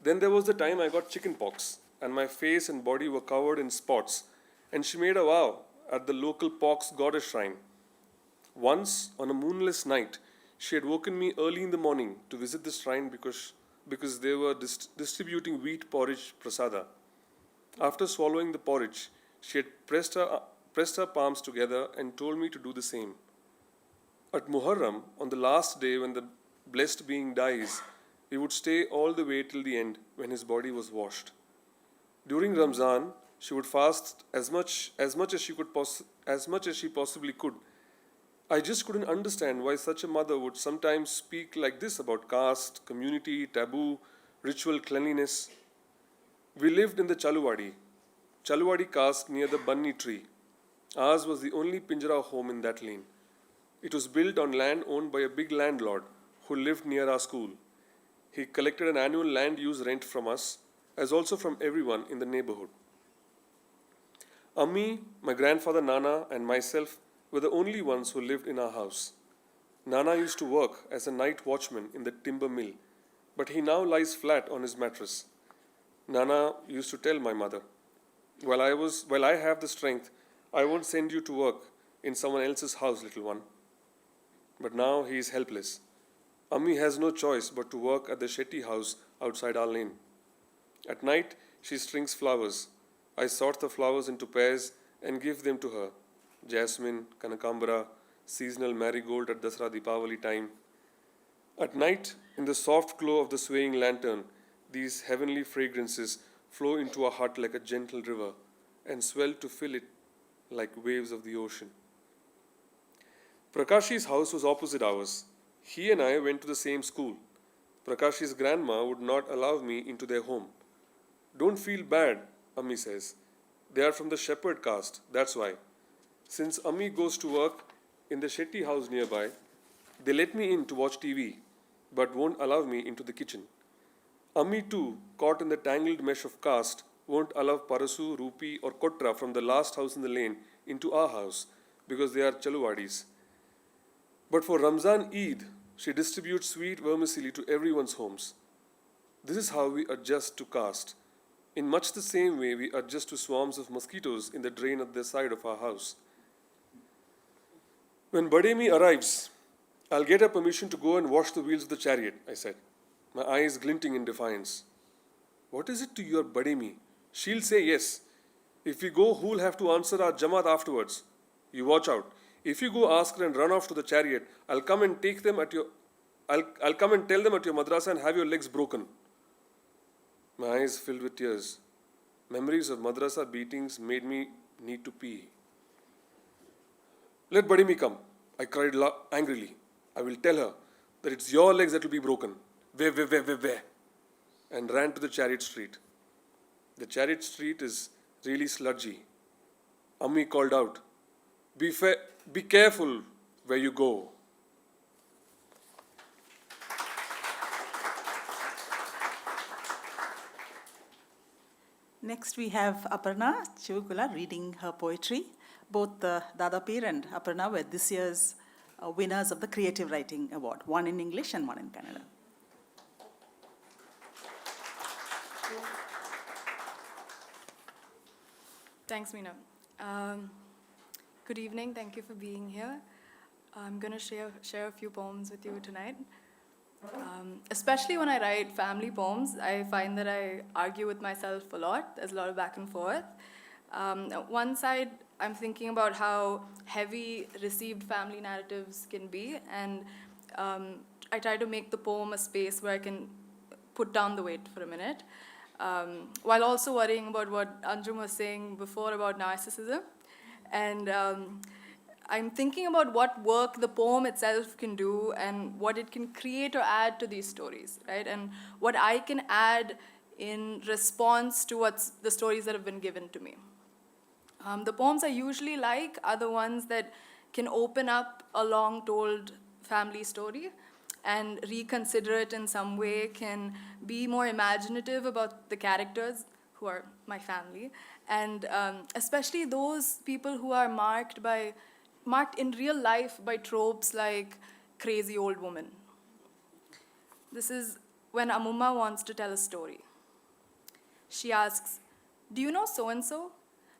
Then there was the time I got chicken pox, and my face and body were covered in spots, and she made a vow at the local pox goddess shrine. Once, on a moonless night, she had woken me early in the morning to visit the shrine because they were distributing wheat porridge prasada. After swallowing the porridge, she had pressed her palms together and told me to do the same. At Muharram, on the last day when the blessed being dies, we would stay all the way till the end when his body was washed. During Ramzan, she would fast as much as she possibly could. I just couldn't understand why such a mother would sometimes speak like this about caste, community, taboo, ritual cleanliness. We lived in the Chaluwadi caste near the Bunny tree. Ours was the only Pinjara home in that lane. It was built on land owned by a big landlord who lived near our school. He collected an annual land use rent from us, as also from everyone in the neighborhood. Ammi, my grandfather Nana, and myself were the only ones who lived in our house. Nana used to work as a night watchman in the timber mill, but he now lies flat on his mattress. Nana used to tell my mother, while I have the strength, I won't send you to work in someone else's house, little one. But now he is helpless. Ammi has no choice but to work at the Shetty house outside our lane. At night, she strings flowers. I sort the flowers into pairs and give them to her. Jasmine, Kanakambara, seasonal marigold at Dasra Deepavali time. At night, in the soft glow of the swaying lantern, these heavenly fragrances flow into our heart like a gentle river and swell to fill it like waves of the ocean. Prakashi's house was opposite ours. He and I went to the same school. Prakashi's grandma would not allow me into their home. Don't feel bad, Ammi says. They are from the shepherd caste, that's why. Since Ammi goes to work in the Shetty house nearby, they let me in to watch TV, but won't allow me into the kitchen. Ammi too, caught in the tangled mesh of caste, won't allow Parasu, Rupi or Kotra from the last house in the lane into our house because they are Chaluwadis. But for Ramzan Eid, she distributes sweet vermicelli to everyone's homes. This is how we adjust to caste. In much the same way we adjust to swarms of mosquitoes in the drain at the side of our house. When Bademi arrives, I'll get her permission to go and wash the wheels of the chariot, I said, my eyes glinting in defiance. What is it to your Bademi? She'll say yes. If we go, who'll have to answer our Jamaat afterwards? You watch out. If you go ask her and run off to the chariot, I'll come and tell them at your madrasa and have your legs broken. My eyes filled with tears. Memories of madrasa beatings made me need to pee. Let Badimi come, I cried angrily. I will tell her that it's your legs that will be broken. Where? And ran to the chariot street. The chariot street is really sludgy. Ammi called out, be careful where you go. Next we have Aparna Chivukula reading her poetry. Both Dadapeer and Aparna were this year's winners of the Creative Writing Award, one in English and one in Kannada. Thanks, Meena. Good evening. Thank you for being here. I'm going to share a few poems with you tonight. Especially when I write family poems, I find that I argue with myself a lot. There's a lot of back and forth. One side, I'm thinking about how heavy received family narratives can be, and I try to make the poem a space where I can put down the weight for a minute, while also worrying about what Anjum was saying before about narcissism. And I'm thinking about what work the poem itself can do and what it can create or add to these stories, right? And what I can add in response to what's the stories that have been given to me. The poems I usually like are the ones that can open up a long-told family story and reconsider it in some way, can be more imaginative about the characters who are my family, and especially those people who are marked in real life by tropes like crazy old woman. This is when Amumma wants to tell a story. She asks, "Do you know so-and-so?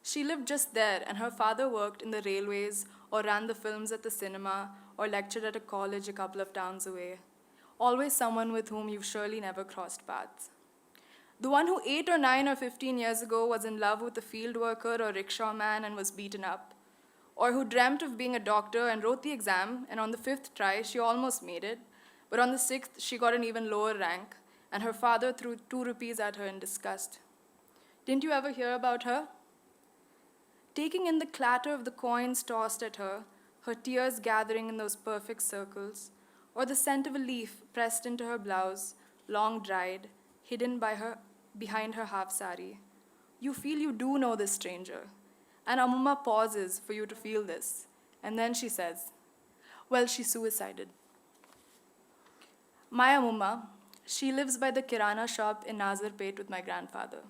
She lived just there, and her father worked in the railways or ran the films at the cinema or lectured at a college a couple of towns away. Always someone with whom you've surely never crossed paths. The one who 8 or 9 or 15 years ago was in love with a field worker or rickshaw man and was beaten up, or who dreamt of being a doctor and wrote the exam, and on the 5th try she almost made it, but on the 6th she got an even lower rank, and her father threw 2 rupees at her in disgust. Didn't you ever hear about her? Taking in the clatter of the coins tossed at her, her tears gathering in those perfect circles, or the scent of a leaf pressed into her blouse, long dried, hidden behind her half sari. You feel you do know this stranger. And Amumma pauses for you to feel this. And then she says, well, she suicided. My Amumma, she lives by the kirana shop in Nazarpet with my grandfather.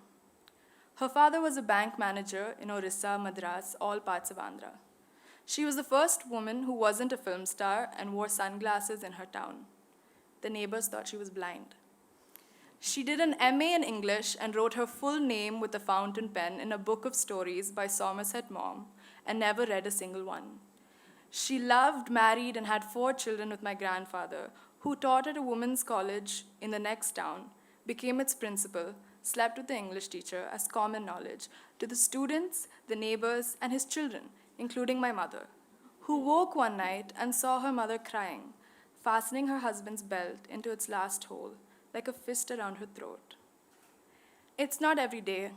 Her father was a bank manager in Orissa, Madras, all parts of Andhra. She was the first woman who wasn't a film star and wore sunglasses in her town. The neighbors thought she was blind. She did an MA in English and wrote her full name with a fountain pen in a book of stories by Somerset Maugham and never read a single one. She loved, married, and had 4 children with my grandfather, who taught at a women's college in the next town, became its principal, slept with the English teacher as common knowledge to the students, the neighbors, and his children, including my mother, who woke one night and saw her mother crying, fastening her husband's belt into its last hole, like a fist around her throat. It's not every day.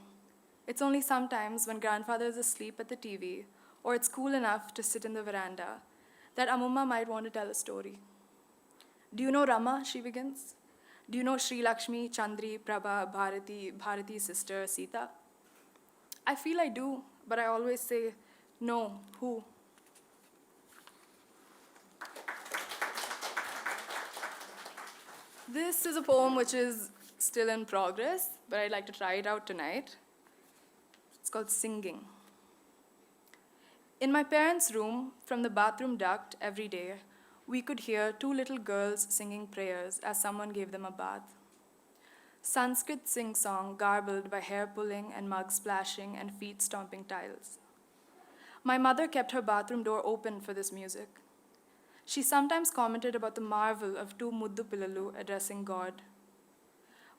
It's only sometimes when grandfather is asleep at the TV, or it's cool enough to sit in the veranda, that Amumma might want to tell a story. Do you know Rama, she begins? Do you know Sri Lakshmi, Chandri, Prabha, Bharati's sister, Sita? I feel I do, but I always say, no, who? This is a poem which is still in progress, but I'd like to try it out tonight. It's called Singing. In my parents' room, from the bathroom duct every day, we could hear 2 little girls singing prayers as someone gave them a bath. Sanskrit sing-song garbled by hair pulling and mug splashing and feet stomping tiles. My mother kept her bathroom door open for this music. She sometimes commented about the marvel of 2 muddu pillalu addressing God.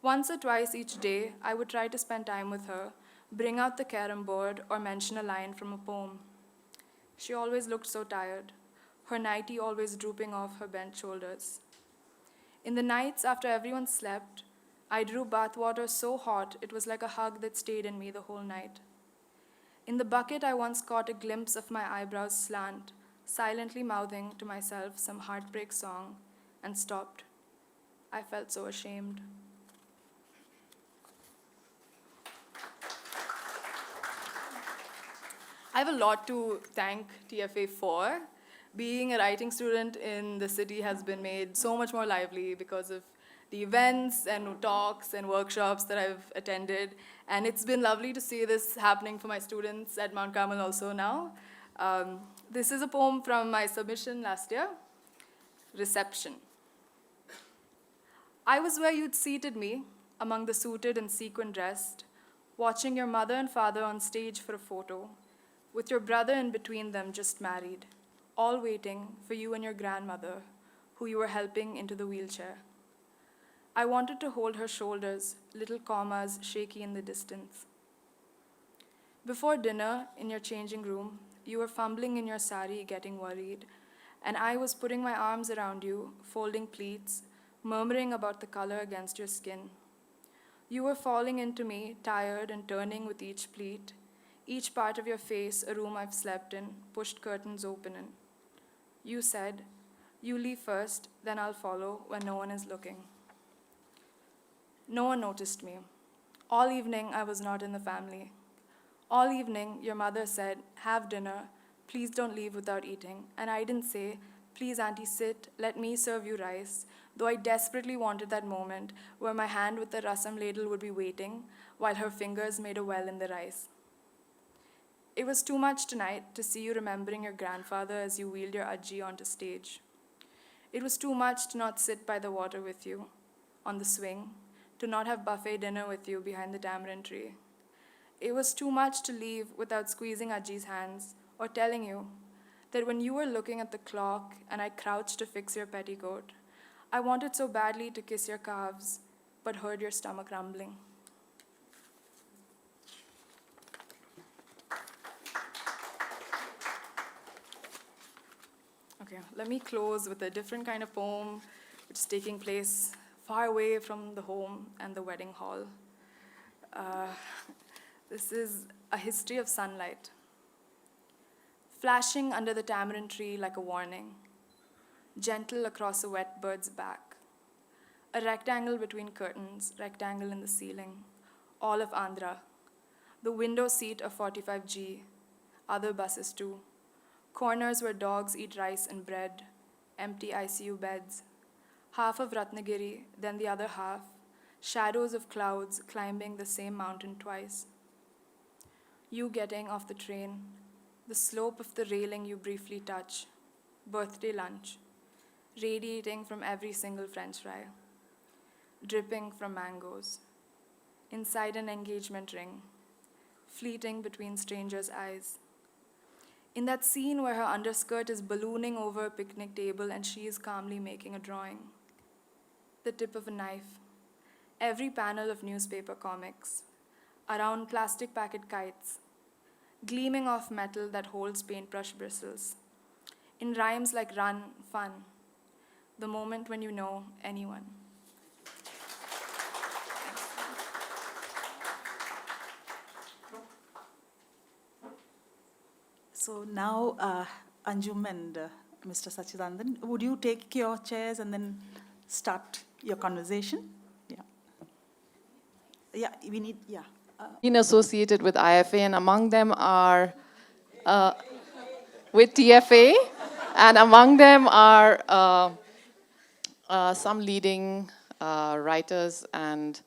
Once or twice each day, I would try to spend time with her, bring out the carom board, or mention a line from a poem. She always looked so tired, her nightie always drooping off her bent shoulders. In the nights after everyone slept, I drew bathwater so hot it was like a hug that stayed in me the whole night. In the bucket, I once caught a glimpse of my eyebrows slant, silently mouthing to myself some heartbreak song, and stopped. I felt so ashamed. I have a lot to thank TFA for. Being a writing student in the city has been made so much more lively because of the events and talks and workshops that I've attended. And it's been lovely to see this happening for my students at Mount Carmel also now. This is a poem from my submission last year, Reception. I was where you'd seated me, among the suited and sequin-dressed, watching your mother and father on stage for a photo, with your brother in between them just married, all waiting for you and your grandmother, who you were helping into the wheelchair. I wanted to hold her shoulders, little commas shaky in the distance. Before dinner, in your changing room, you were fumbling in your sari, getting worried, and I was putting my arms around you, folding pleats, murmuring about the color against your skin. You were falling into me, tired and turning with each pleat, each part of your face a room I've slept in, pushed curtains open in. You said, you leave first, then I'll follow when no one is looking. No one noticed me. All evening, I was not in the family. All evening, your mother said, have dinner, please don't leave without eating. And I didn't say, please, auntie, sit, let me serve you rice, though I desperately wanted that moment where my hand with the rasam ladle would be waiting while her fingers made a well in the rice. It was too much tonight to see you remembering your grandfather as you wheeled your ajji onto stage. It was too much to not sit by the water with you, on the swing, to not have buffet dinner with you behind the tamarind tree. It was too much to leave without squeezing Ajji's hands or telling you that when you were looking at the clock and I crouched to fix your petticoat, I wanted so badly to kiss your calves, but heard your stomach rumbling. Okay, let me close with a different kind of poem which is taking place far away from the home and the wedding hall. This is a history of sunlight, flashing under the tamarind tree like a warning, gentle across a wet bird's back, a rectangle between curtains, rectangle in the ceiling, all of Andhra, the window seat of 45G, other buses too, corners where dogs eat rice and bread, empty ICU beds, half of Ratnagiri, then the other half, shadows of clouds climbing the same mountain twice. You getting off the train, the slope of the railing you briefly touch, birthday lunch, radiating from every single French fry. dripping from mangoes, inside an engagement ring, fleeting between strangers' eyes. In that scene where her underskirt is ballooning over a picnic table and she is calmly making a drawing. The tip of a knife, every panel of newspaper comics, around plastic packet kites, gleaming off metal that holds paintbrush bristles, in rhymes like run, fun, the moment when you know anyone. So now, Anjum and Mr. Satchidanandan, would you take your chairs and then start your conversation? Yeah. Yeah, we need, yeah. Been associated with IFA, and among them are with TFA, and among them are some leading writers and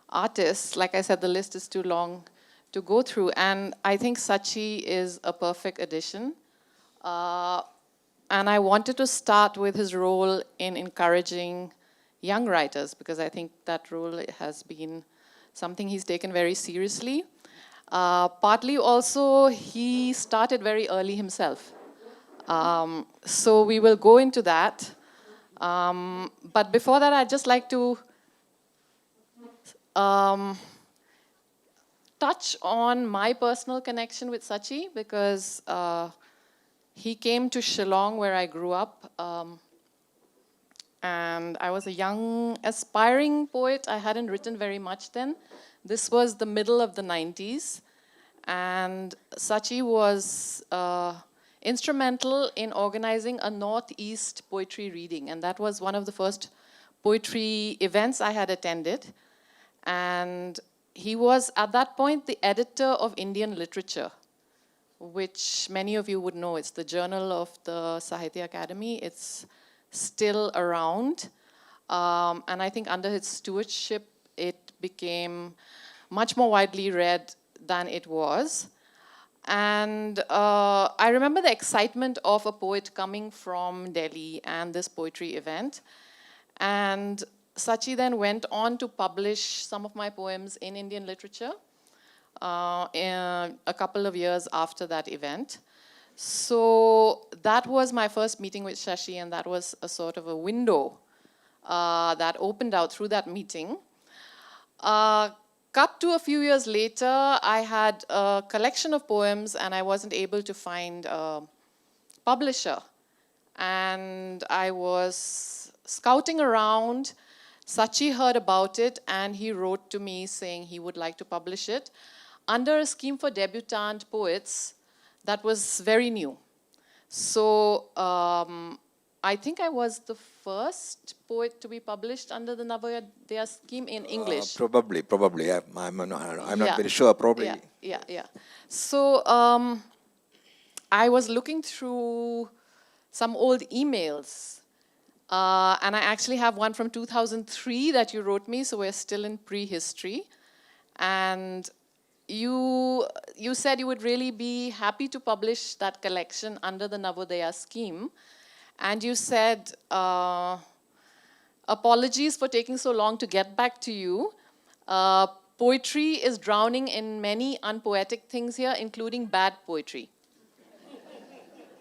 artists. Like I said, the list is too long to go through, and I think Sachi is a perfect addition. And I wanted to start with his role in encouraging young writers, because I think that role has been something he's taken very seriously. Partly also, he started very early himself. So we will go into that. But before that, I'd just like to touch on my personal connection with Sachi, because he came to Shillong, where I grew up, and I was a young, aspiring poet. I hadn't written very much then. This was the middle of the 90s, and Sachi was instrumental in organizing a Northeast poetry reading, and that was one of the first poetry events I had attended. And he was, at that point, the editor of Indian Literature, which many of you would know. It's the journal of the Sahitya Academy. It's still around. And I think under his stewardship, it became much more widely read than it was. And I remember the excitement of a poet coming from Delhi and this poetry event. And Sachi then went on to publish some of my poems in Indian Literature a couple of years after that event. So that was my first meeting with Shashi, and that was a sort of a window that opened out through that meeting. Cut to a few years later, I had a collection of poems and I wasn't able to find a publisher. And I was scouting around. Sachi heard about it and he wrote to me saying he would like to publish it under a scheme for debutante poets that was very new. So I think I was the first poet to be published under the Navodaya scheme in English. Probably. I'm not very sure. Probably. Yeah. So I was looking through some old emails. And I actually have one from 2003 that you wrote me, so we're still in prehistory. And you said you would really be happy to publish that collection under the Navodaya scheme. And you said, apologies for taking so long to get back to you. Poetry is drowning in many unpoetic things here, including bad poetry.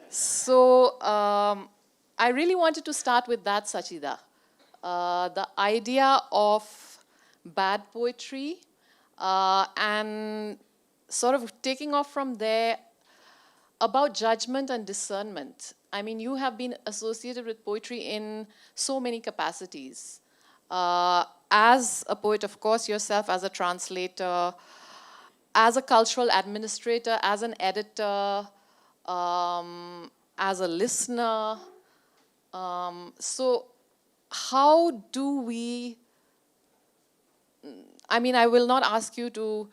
So I really wanted to start with that, Sachida. The idea of bad poetry and sort of taking off from there about judgment and discernment. I mean, you have been associated with poetry in so many capacities. As a poet, of course, yourself as a translator, as a cultural administrator, as an editor, as a listener. So how do we, I mean, I will not ask you to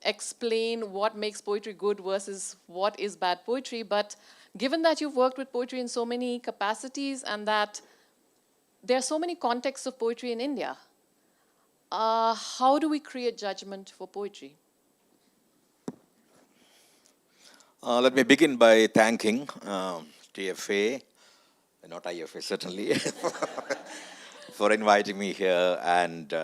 explain what makes poetry good versus what is bad poetry, but given that you've worked with poetry in so many capacities and that there are so many contexts of poetry in India, how do we create judgment for poetry? Let me begin by thanking TFA, not IFA certainly, for inviting me here and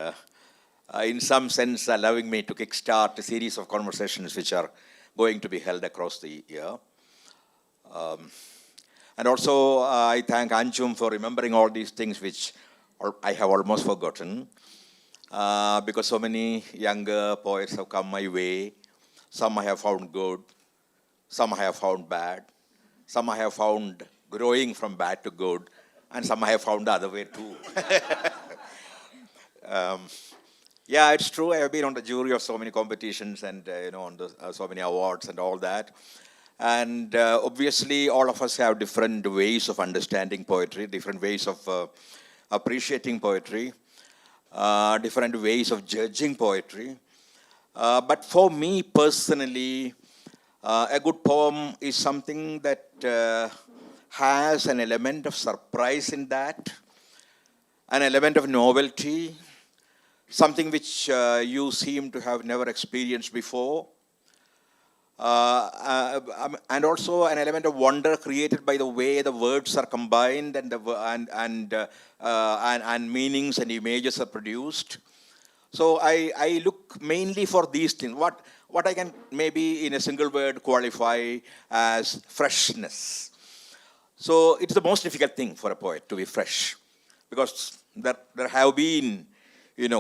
in some sense allowing me to kickstart a series of conversations which are going to be held across the year. And also I thank Anjum for remembering all these things which I have almost forgotten because so many younger poets have come my way. Some I have found good, some I have found bad, some I have found growing from bad to good, and some I have found the other way too. Yeah, it's true. I have been on the jury of so many competitions and on the, so many awards and all that. And obviously, all of us have different ways of understanding poetry, different ways of appreciating poetry, different ways of judging poetry. But for me personally, a good poem is something that has an element of surprise in that, an element of novelty, something which you seem to have never experienced before, and also an element of wonder created by the way the words are combined and and meanings and images are produced. So I look mainly for these things. What I can maybe in a single word qualify as freshness. So it's the most difficult thing for a poet to be fresh, because there have been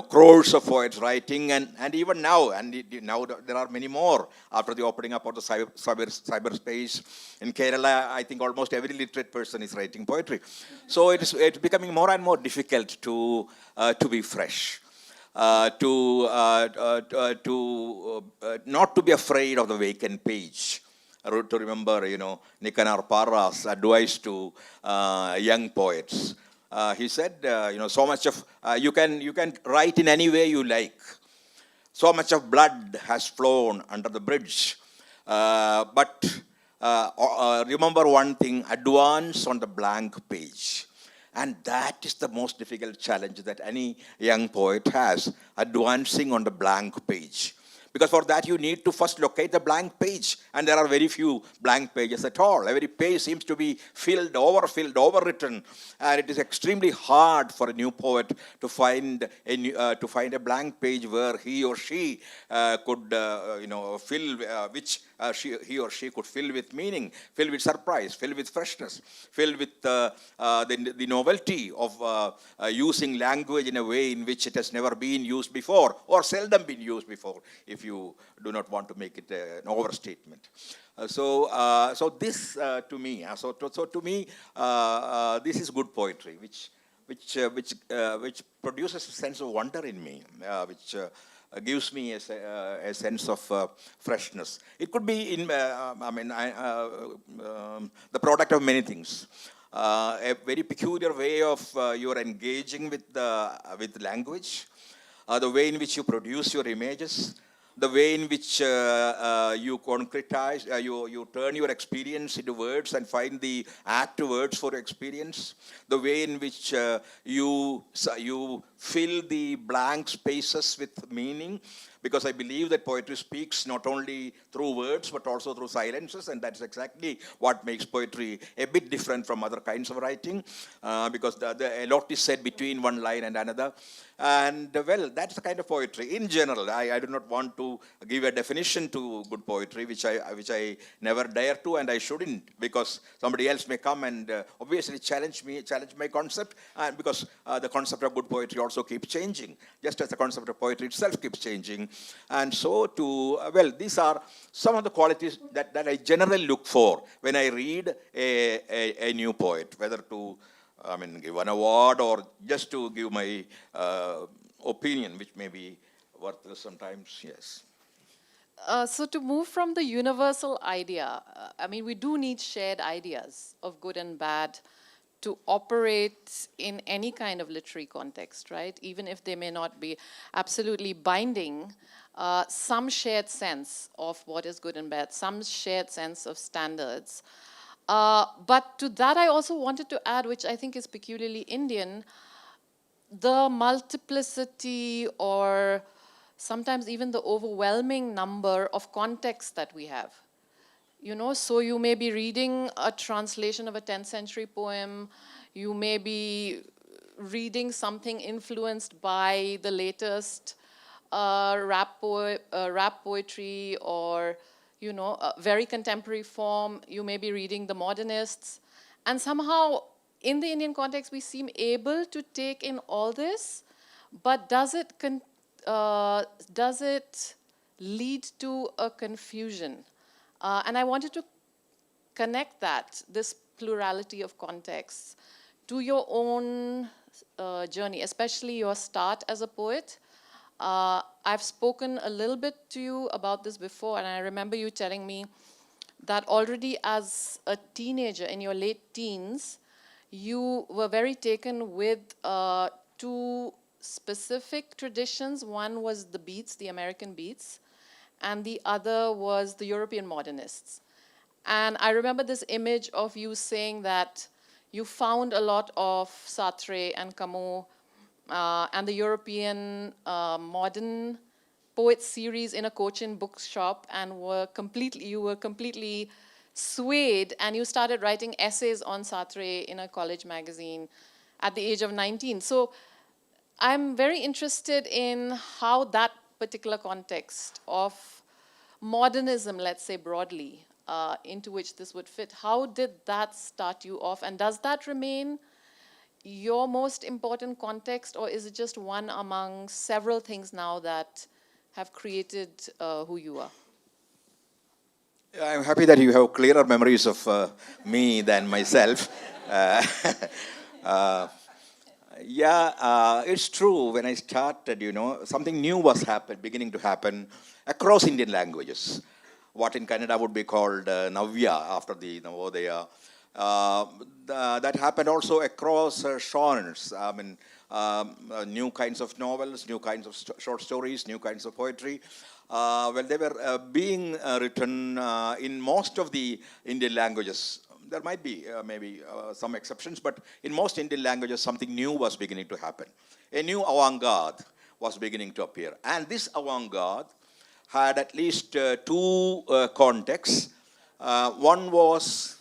crores of poets writing, and even now, now there are many more after the opening up of the cyberspace. In Kerala, I think almost every literate person is writing poetry. So it's becoming more and more difficult to be fresh, not to be afraid of the vacant page. To remember, Nikanar Parra's advice to young poets. He said, so much of, you can write in any way you like. So much of blood has flown under the bridge. But remember one thing, advance on the blank page. And that is the most difficult challenge that any young poet has, advancing on the blank page. Because for that you need to first locate the blank page, and there are very few blank pages at all. Every page seems to be overwritten, and it is extremely hard for a new poet to find a blank page where he or she could fill which he or she could fill with meaning, fill with surprise, fill with freshness, fill with the novelty of using language in a way in which it has never been used before or seldom been used before, if you do not want to make it an overstatement. So this to me, this is good poetry, which produces a sense of wonder in me, which gives me a sense of freshness. It could be the product of many things. A very peculiar way of you are engaging with language, the way in which you produce your images, the way in which you concretize, you turn your experience into words and find the apt words for your experience, the way in which you fill the blank spaces with meaning, because I believe that poetry speaks not only through words but also through silences, and that's exactly what makes poetry a bit different from other kinds of writing, because a lot is said between one line and another. And well, that's the kind of poetry. In general, I do not want to give a definition to good poetry, which I never dare to, and I shouldn't, because somebody else may come and obviously challenge my concept, and because the concept of good poetry also keeps changing, just as the concept of poetry itself keeps changing. And so these are some of the qualities that I generally look for when I read a new poet, whether to give an award or just to give my opinion, which may be worthless sometimes, yes. So to move from the universal idea, we do need shared ideas of good and bad to operate in any kind of literary context, right? Even if they may not be absolutely binding, some shared sense of what is good and bad, some shared sense of standards. But to that I also wanted to add, which I think is peculiarly Indian, the multiplicity or sometimes even the overwhelming number of contexts that we have. So you may be reading a translation of a 10th century poem, you may be reading something influenced by the latest rap poetry or, you know, a very contemporary form. You may be reading the modernists. And somehow, in the Indian context, we seem able to take in all this, but does it lead to a confusion? And I wanted to connect that, this plurality of contexts, to your own journey, especially your start as a poet. I've spoken a little bit to you about this before, and I remember you telling me that already as a teenager, in your late teens, you were very taken with two specific traditions. One was the beats, the American beats, and the other was the European modernists. And I remember this image of you saying that you found a lot of Sartre and Camus and the European modern poet series in a Cochin bookshop, and you were completely swayed, and you started writing essays on Sartre in a college magazine at the age of 19. So I'm very interested in how that particular context of modernism, let's say broadly, into which this would fit, how did that start you off? And does that remain your most important context, or is it just one among several things now that have created who you are? I'm happy that you have clearer memories of me than myself. It's true. When I started, you know, something new was beginning to happen across Indian languages. What in Kannada would be called Navya, after the Navodaya. That happened also across genres. I mean, new kinds of novels, new kinds of short stories, new kinds of poetry. They were being written in most of the Indian languages. There might be maybe some exceptions, but in most Indian languages, something new was beginning to happen. A new avant-garde was beginning to appear. And this avant-garde had at least two contexts. One was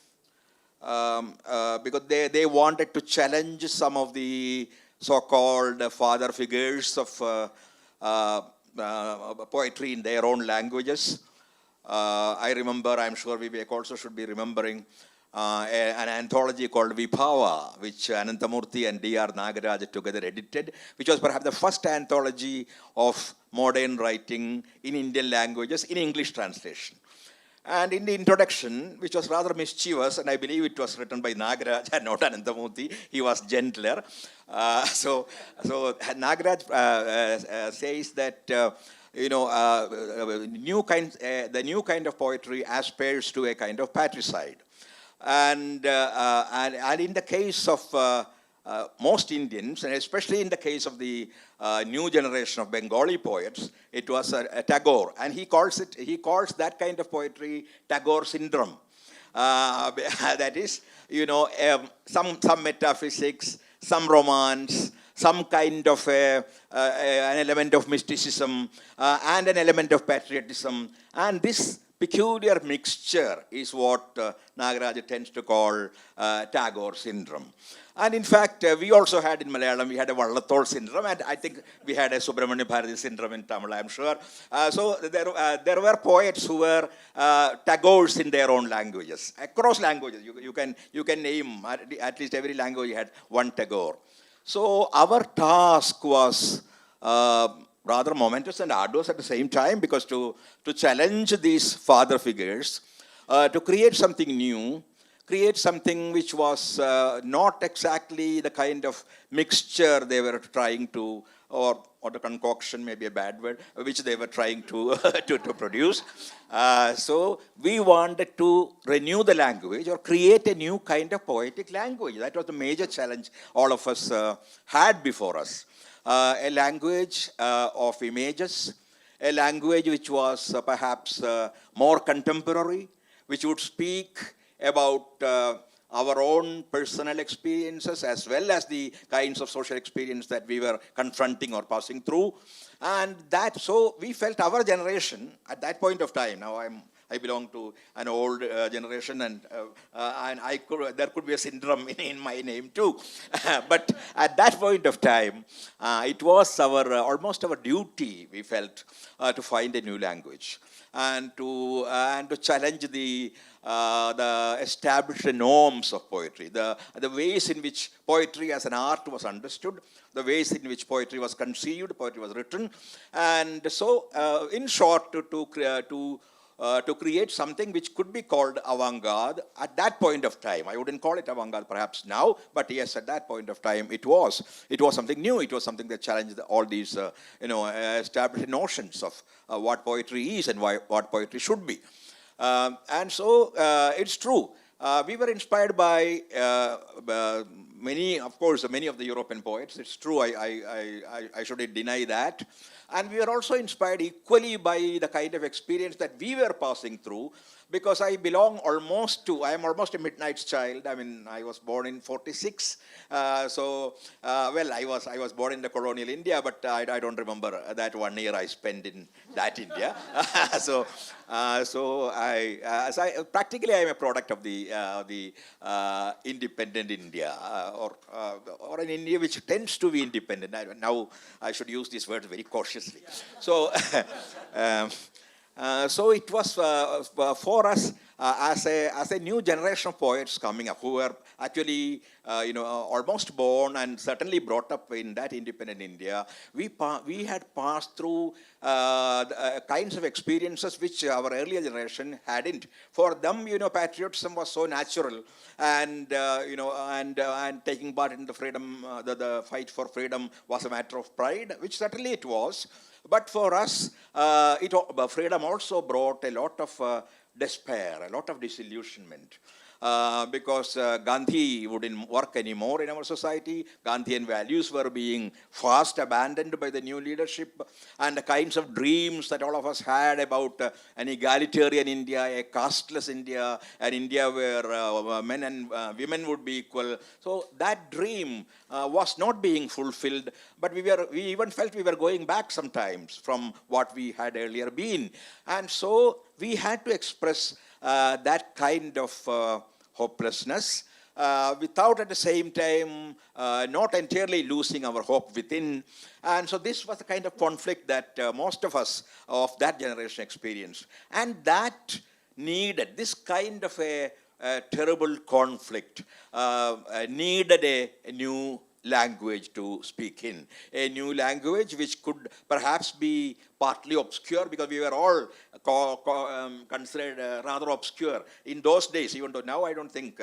because they wanted to challenge some of the so-called father figures of poetry in their own languages. I remember, I'm sure Vivek also should be remembering, an anthology called Vipava, which Ananthamurthy and D.R. Nagaraj together edited, which was perhaps the first anthology of modern writing in Indian languages in English translation. And in the introduction, which was rather mischievous, and I believe it was written by Nagaraj and not Ananthamurthy, he was gentler. So Nagaraj says that the new kind of poetry aspires to a kind of patricide. And in the case of most Indians, and especially in the case of the new generation of Bengali poets, it was Tagore, and he calls that kind of poetry Tagore syndrome. That is, some metaphysics, some romance, some kind of an element of mysticism, and an element of patriotism, and this peculiar mixture is what Nagaraj tends to call Tagore syndrome. And in fact, we also had in Malayalam, we had a Vallathol syndrome, and I think we had a Subramanya Bharati syndrome in Tamil, I'm sure. So there were poets who were Tagores in their own languages, across languages. You can name, at least every language had one Tagore. So our task was rather momentous and arduous at the same time, because to challenge these father figures, to create something new, create something which was not exactly the kind of mixture they were trying to, or the concoction may be a bad word, which they were trying to, to produce. So we wanted to renew the language or create a new kind of poetic language. That was the major challenge all of us had before us. A language of images, a language which was perhaps more contemporary, which would speak about our own personal experiences as well as the kinds of social experience that we were confronting or passing through. And so we felt our generation at that point of time, now I'm I belong to an old generation, and there could be a syndrome in my name too. But at that point of time, it was almost our duty, we felt, to find a new language and to challenge the established norms of poetry, the ways in which poetry as an art was understood, the ways in which poetry was conceived, poetry was written, and so, in short, to create something which could be called avant-garde at that point of time. I wouldn't call it avant-garde perhaps now, but yes, at that point of time it was something new. It was something that challenged all these established notions of what poetry is and what poetry should be. And so it's true. We were inspired by many of the European poets. It's true, I shouldn't deny that. And we were also inspired equally by the kind of experience that we were passing through, because I am almost a midnight's child. I mean, I was born in 46. I was born in the colonial India, but I don't remember that 1 year I spent in that India. Practically I am a product of the independent India, or an India which tends to be independent. Now I should use these words very cautiously. So. So it was for us as a new generation of poets coming up, who were actually almost born and certainly brought up in that independent India. We had passed through kinds of experiences which our earlier generation hadn't. For them, patriotism was so natural, and taking part in the freedom, the fight for freedom was a matter of pride, which certainly it was. But for us, freedom also brought a lot of despair, a lot of disillusionment. Because Gandhi wouldn't work anymore in our society. Gandhian values were being fast abandoned by the new leadership, and the kinds of dreams that all of us had about an egalitarian India, a casteless India, an India where men and women would be equal. So that dream was not being fulfilled, but we even felt we were going back sometimes from what we had earlier been. And so we had to express that kind of hopelessness, without at the same time not entirely losing our hope within. And so this was the kind of conflict that most of us of that generation experienced. And that needed, this kind of a terrible conflict needed a new language to speak in. A new language which could perhaps be partly obscure, because we were all considered rather obscure in those days, even though now I don't think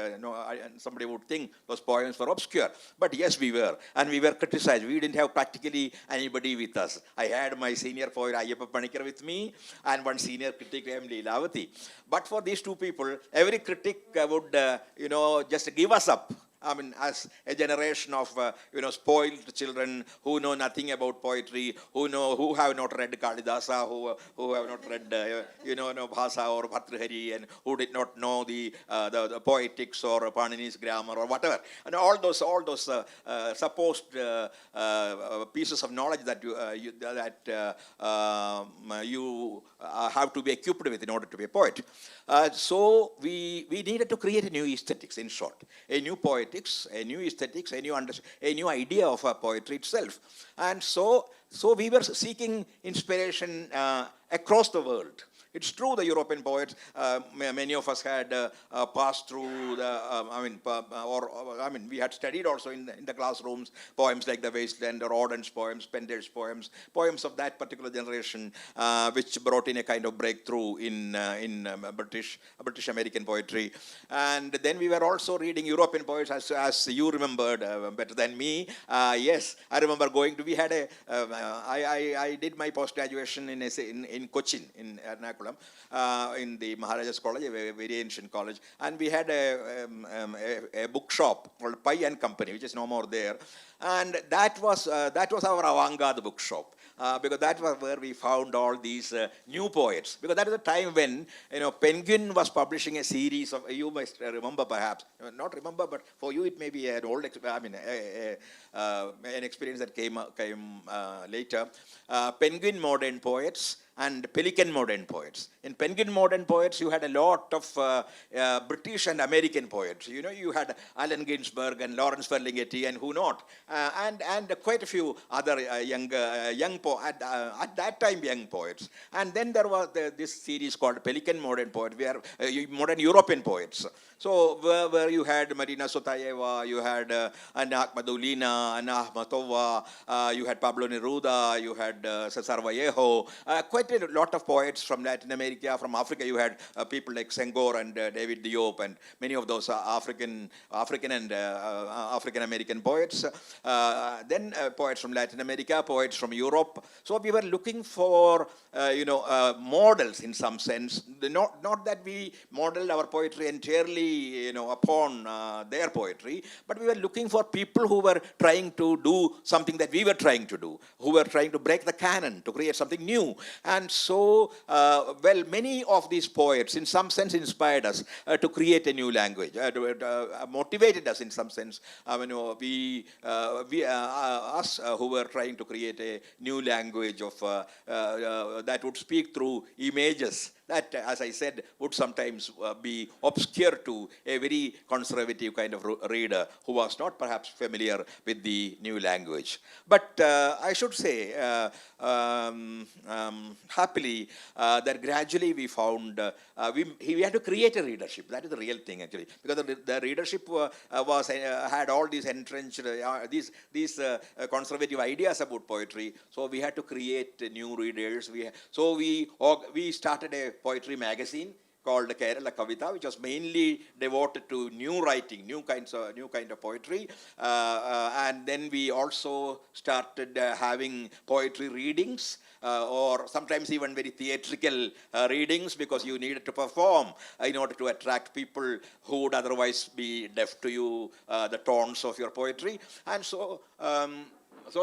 somebody would think those poems were obscure. But yes, we were, and we were criticized. We didn't have practically anybody with us. I had my senior poet Ayyappa Panikar with me, and one senior critic, M. Leelavati. But for these two people, every critic would just give us up. I mean, as a generation of spoiled children who know nothing about poetry, who have not read Kalidasa, who have not read Bhasa or Bhartrihari, and who did not know the poetics or Panini's grammar or whatever, and all those supposed pieces of knowledge that you have to be equipped with in order to be a poet. So we needed to create a new aesthetics, in short, a new poetics, a new aesthetics, a new idea of poetry itself. And so we were seeking inspiration across the world. It's true, the European poets, many of us had passed through we had studied also in the classrooms poems like The Wasteland or Auden's poems, Pender's poems of that particular generation, which brought in a kind of breakthrough in British American poetry. And then we were also reading European poets, as you remembered better than me. Yes, I remember I did my post-graduation in Cochin, in Ernakulam. In the Maharaja's College, a very ancient college, and we had a bookshop called Pai and Company, which is no more there, and that was our avant-garde bookshop. Because that was where we found all these new poets. Because that is the time when Penguin was publishing a series of, you must remember perhaps, not remember, but for you it may be an old, an experience that came later. Penguin Modern Poets, and Pelican modern poets. In Penguin modern poets, you had a lot of British and American poets. You know, you had Allen Ginsberg and Lawrence Ferlinghetti and who not, and quite a few other young at that time young poets. And then there was this series called Pelican modern poet, where modern European poets. So where you had Marina Sotaeva, you had Anna Akhmadulina, Anna Akhmatova, you had Pablo Neruda, you had Cesar Vallejo, quite a lot of poets from Latin America, from Africa. You had people like Senghor and David Diop and many of those African and African American poets. Then poets from Latin America, poets from Europe. So we were looking for models in some sense. Not that we modeled our poetry entirely upon their poetry, but we were looking for people who were trying to do something that we were trying to do, who were trying to break the canon, to create something new. And so, many of these poets in some sense inspired us to create a new language, motivated us in some sense. Us who were trying to create a new language of that would speak through images that, as I said, would sometimes be obscure to a very conservative kind of reader who was not perhaps familiar with the new language. But I should say, happily, that gradually we found we had to create a readership. That is the real thing, actually, because the readership had all these entrenched these conservative ideas about poetry. So we had to create new readers. So we started a poetry magazine called Kerala Kavita, which was mainly devoted to new writing, new kind of poetry. And then we also started having poetry readings, or sometimes even very theatrical readings, because you needed to perform in order to attract people who would otherwise be deaf to you, the tones of your poetry. And so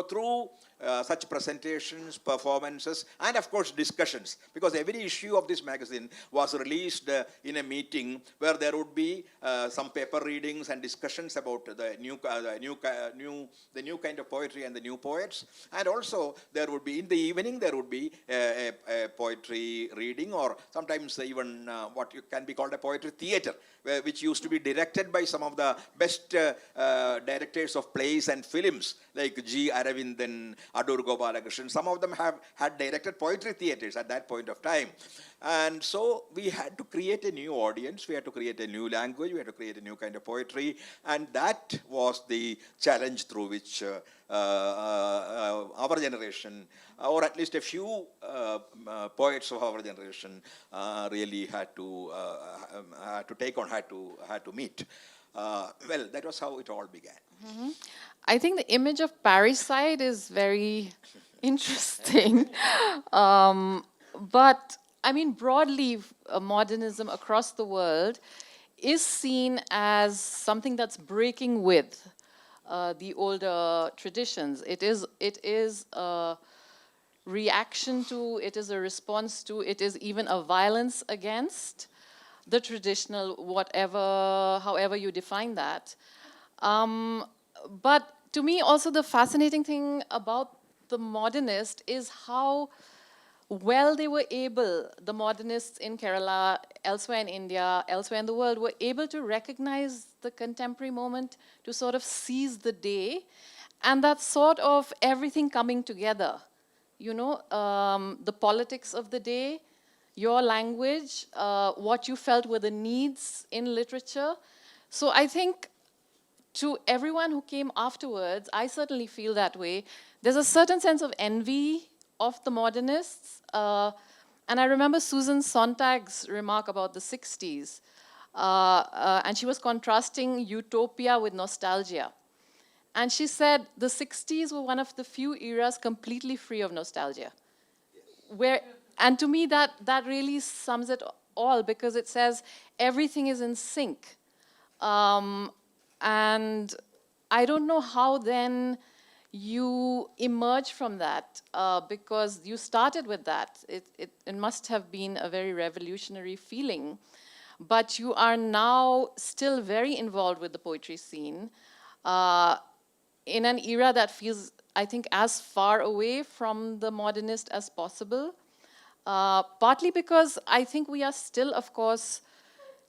through such presentations, performances, and of course discussions, because every issue of this magazine was released in a meeting where there would be some paper readings and discussions about the new kind of poetry and the new poets. And also there would be, in the evening, there would be a poetry reading, or sometimes even what can be called a poetry theatre, which used to be directed by some of the best directors of plays and films, like G. Aravindan, Adur Gopalakrishnan. Some of them had directed poetry theatres at that point of time. And so we had to create a new audience, we had to create a new language, we had to create a new kind of poetry, and that was the challenge through which our generation, or at least a few poets of our generation, really had to take on, had to meet. That was how it all began. Mm-hmm. I think the image of parricide is very interesting. But I mean, broadly, modernism across the world is seen as something that's breaking with the older traditions. It is a reaction to, it is a response to, it is even a violence against the traditional, however you define that. But to me, also the fascinating thing about the modernist is how well they were able, the modernists in Kerala, elsewhere in India, elsewhere in the world, were able to recognize the contemporary moment, to sort of seize the day, and that sort of everything coming together. You know, the politics of the day, your language, what you felt were the needs in literature. So I think to everyone who came afterwards, I certainly feel that way. There's a certain sense of envy of the modernists. And I remember Susan Sontag's remark about the 60s. And she was contrasting utopia with nostalgia. And she said the 60s were one of the few eras completely free of nostalgia. And to me, that really sums it all, because it says everything is in sync. And I don't know how then you emerge from that, because you started with that. It must have been a very revolutionary feeling. But you are now still very involved with the poetry scene in an era that feels, I think, as far away from the modernist as possible. partly because I think we are still, of course,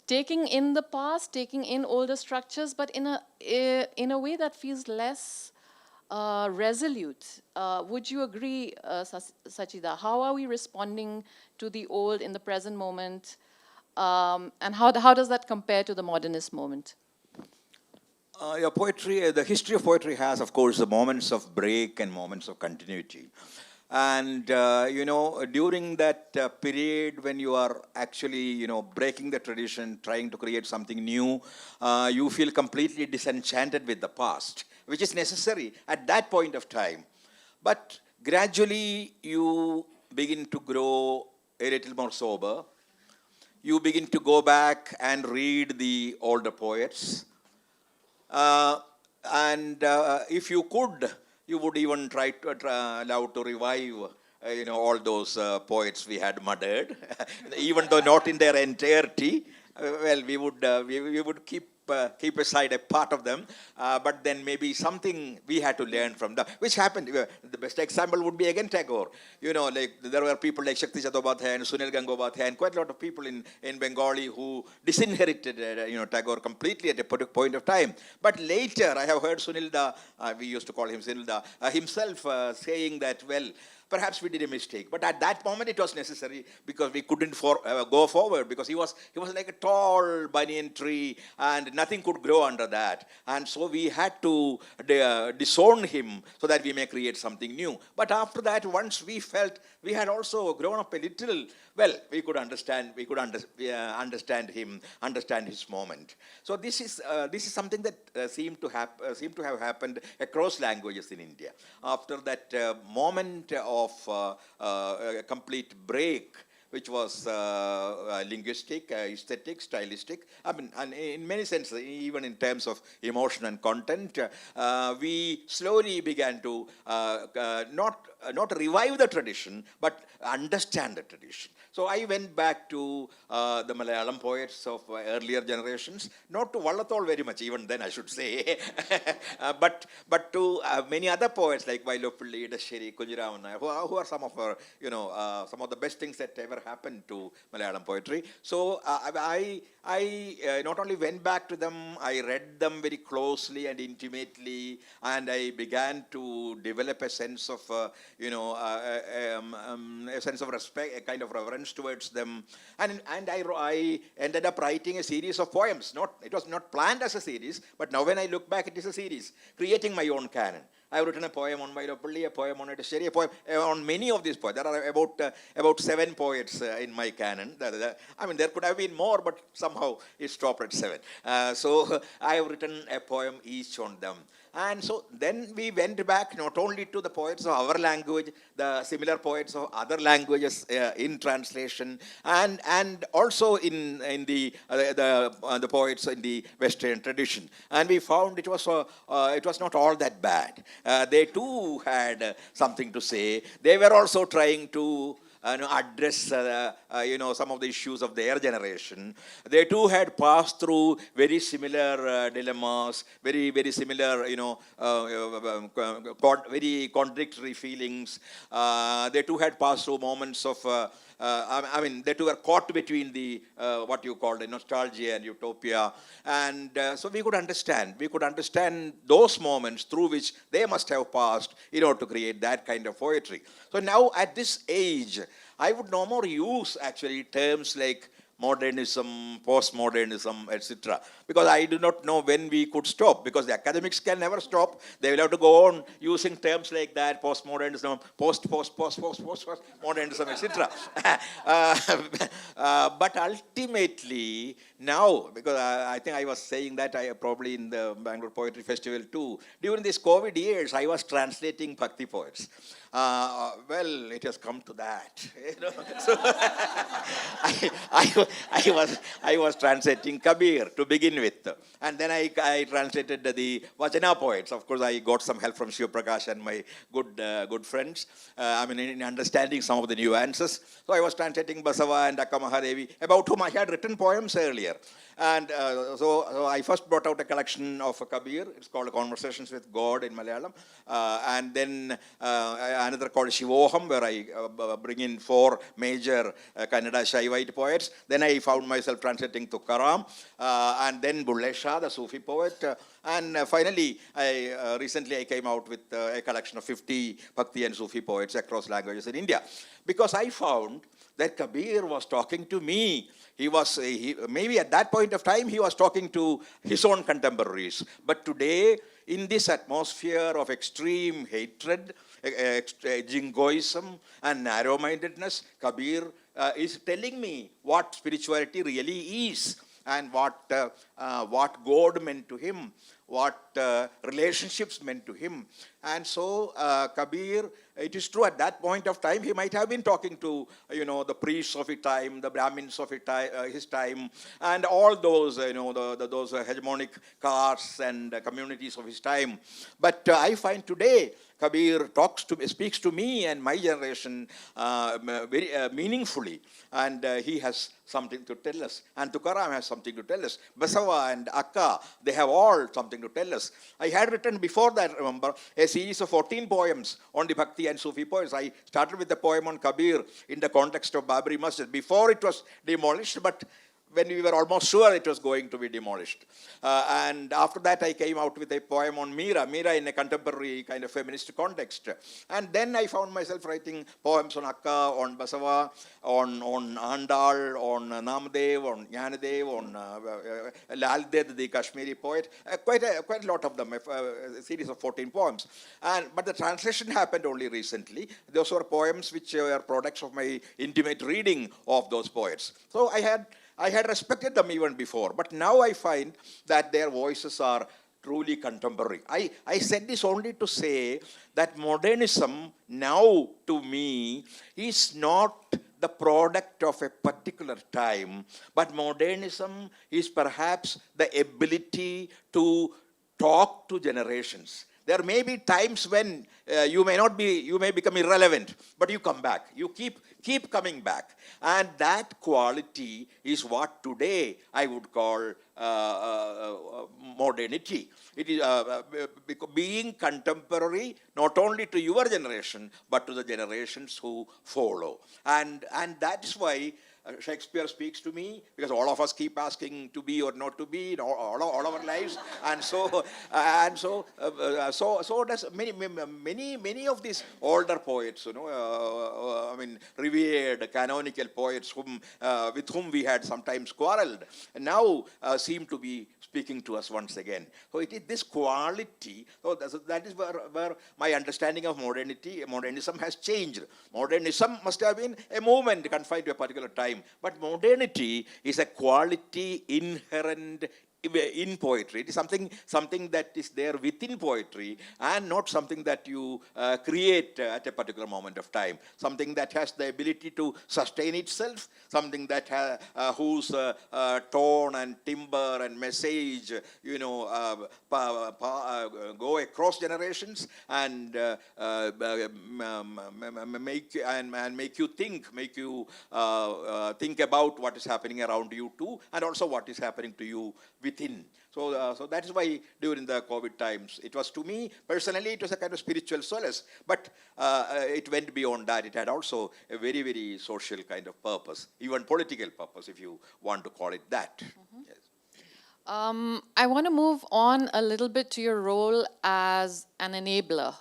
taking in the past, taking in older structures, but in a way that feels less resolute. Would you agree, Sachida? How are we responding to the old in the present moment? And how does that compare to the modernist moment? Your poetry, the history of poetry has, of course, the moments of break and moments of continuity. And, during that period when you are actually, breaking the tradition, trying to create something new, you feel completely disenchanted with the past, which is necessary at that point of time. But gradually, you begin to grow a little more sober. You begin to go back and read the older poets. And if you could, you would even try to allow to revive, all those poets we had murdered, even though not in their entirety. Well, we would keep aside a part of them, but then maybe something we had to learn from them, which happened. The best example would be again Tagore. Like there were people like Shakti Chattopadhyay and Sunil Gangopadhyay and quite a lot of people in Bengali who disinherited, Tagore completely at a point of time. But later, I have heard Sunilda, we used to call him Sunilda, himself saying that, well, perhaps we did a mistake, but at that moment it was necessary because we couldn't go forward because he was like a tall banyan tree and nothing could grow under that. And so we had to disown him so that we may create something new. But after that, once we felt we had also grown up a little, well, we could understand him, understand his moment. So this is something that seemed to have happened across languages in India. After that moment of a complete break, which was linguistic, aesthetic, stylistic. I mean, and in many senses, even in terms of emotion and content, we slowly began to not revive the tradition, but understand the tradition. So I went back to the Malayalam poets of earlier generations, not to Vallathol very much, even then I should say, but to many other poets like Vailopulli, Idasheri, Kunjiravan, who are some of our, some of the best things that ever happened to Malayalam poetry. So I not only went back to them, I read them very closely and intimately, and I began to develop a sense of, a sense of respect, a kind of reverence towards them. And I ended up writing a series of poems. It was not planned as a series, but now when I look back, it is a series, creating my own canon. I have written a poem on Vailopulli, a poem on Idasheri, a poem on many of these poets. There are about 7 poets in my canon. I mean, there could have been more, but somehow it stopped at 7. So I have written a poem each on them. And so then we went back not only to the poets of our language, the similar poets of other languages in translation, and also in the poets in the Western tradition. And we found it was not all that bad. They too had something to say. They were also trying to address some of the issues of their generation. They too had passed through very similar dilemmas, very very similar very contradictory feelings. They too had passed through moments of they too were caught between the what you call the nostalgia and utopia, and so we could understand those moments through which they must have passed in order to create that kind of poetry. So now at this age, I would no more use actually terms like modernism, postmodernism, etc. Because I do not know when we could stop, because the academics can never stop. They will have to go on using terms like that, postmodernism, postmodernism, etc. But ultimately, now, because I think I was saying that probably in the Bangalore Poetry Festival too, during these COVID years, I was translating Bhakti poets. Well, it has come to that. So I was translating Kabir to begin with, and then I translated the Vachana poets. Of course, I got some help from Shiv Prakash and my good friends. In understanding some of the nuances. So I was translating Basava and Akka Mahadevi, about whom I had written poems earlier. And so I first brought out a collection of Kabir. It's called Conversations with God in Malayalam. And then another called Shivoham, where I bring in 4 major Kannada Shaivite poets. Then I found myself translating Tukaram, and then Bulle Shah, the Sufi poet. And finally, recently I came out with a collection of 50 Bhakti and Sufi poets across languages in India. Because I found that Kabir was talking to me. Maybe at that point of time, he was talking to his own contemporaries. But today, in this atmosphere of extreme hatred, jingoism, and narrow-mindedness, Kabir is telling me what spirituality really is, and what God meant to him, what relationships meant to him. And so Kabir, it is true, at that point of time, he might have been talking to, the priests of his time, the Brahmins of his time, and all those, those hegemonic castes and communities of his time. But I find today, Kabir speaks to me and my generation very meaningfully, and he has something to tell us. And Tukaram has something to tell us. Basava and Akka, they have all something to tell us. I had written before that, remember, a series of 14 poems on the Bhakti and Sufi poets. I started with a poem on Kabir in the context of Babri Masjid before it was demolished, but when we were almost sure it was going to be demolished. And after that, I came out with a poem on Meera in a contemporary kind of feminist context. And then I found myself writing poems on Akka, on Basava, on Andal, on Namdev, on Jnanadev, on Laldev, the Kashmiri poet, quite a lot of them, a series of 14 poems. But the translation happened only recently. Those were poems which were products of my intimate reading of those poets. So I had respected them even before, but now I find that their voices are truly contemporary. I said this only to say that modernism now, to me, is not the product of a particular time, but modernism is perhaps the ability to talk to generations. There may be times when you may become irrelevant, but you come back. You keep coming back. And that quality is what today I would call modernity. It is being contemporary not only to your generation, but to the generations who follow. And that is why Shakespeare speaks to me, because all of us keep asking to be or not to be in all our lives, and so does many of these older poets, revered canonical poets with whom we had sometimes quarreled, and now seem to be speaking to us once again. So it is this quality. So that is where my understanding of modernism has changed. Modernism must have been a movement confined to a particular time. But modernity is a quality inherent in poetry. It is something that is there within poetry, and not something that you create at a particular moment of time. Something that has the ability to sustain itself, something that whose tone and timbre and message go across generations and make you think about what is happening around you too, and also what is happening to you within. So that is why during the COVID times, it was, to me personally, it was a kind of spiritual solace, but it went beyond that. It had also a very, very social kind of purpose, even political purpose, if you want to call it that. Mm-hmm. Yes. I want to move on a little bit to your role as an enabler,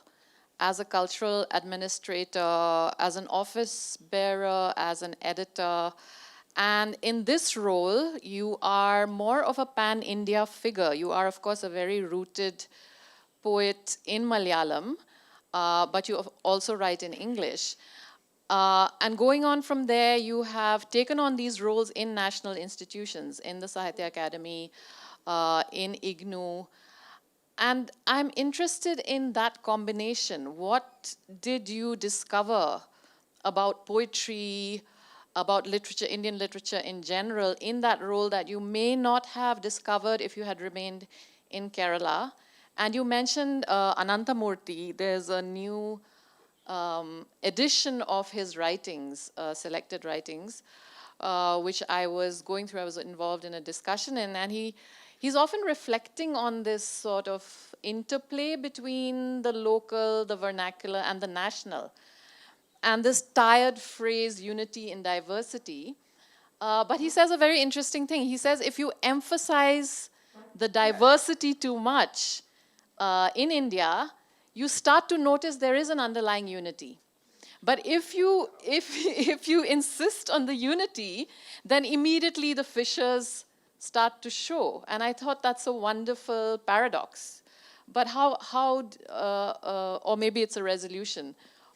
as a cultural administrator, as an office bearer, as an editor. And in this role, you are more of a pan-India figure. You are, of course, a very rooted poet in Malayalam, but you also write in English. And going on from there, you have taken on these roles in national institutions, in the Sahitya Academy, in IGNU. And I'm interested in that combination. What did you discover about poetry, about literature, Indian literature in general, in that role that you may not have discovered if you had remained in Kerala? And you mentioned Ananthamurthy. There's a new edition of his writings, selected writings, which I was going through. I was involved in a discussion in, and he's often reflecting on this sort of interplay between the local, the vernacular, and the national. And this tired phrase, unity in diversity. But he says a very interesting thing. He says if you emphasize the diversity too much in India, you start to notice there is an underlying unity. But if you insist on the unity, then immediately the fissures start to show. And I thought that's a wonderful paradox. But or maybe it's a resolution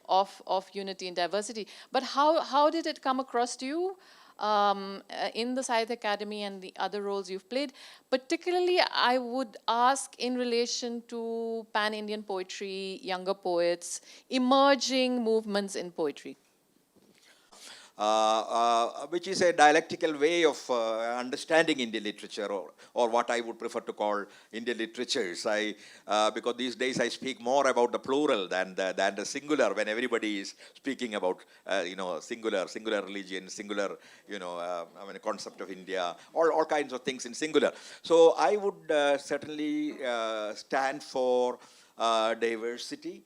of unity and diversity. But how did it come across to you in the Sahitya Academy and the other roles you've played? Particularly, I would ask in relation to pan-Indian poetry, younger poets, emerging movements in poetry. Which is a dialectical way of understanding Indian literature, or what I would prefer to call Indian literatures. Because these days I speak more about the plural than the singular, when everybody is speaking about singular religion, singular concept of India, all kinds of things in singular. So I would certainly stand for diversity,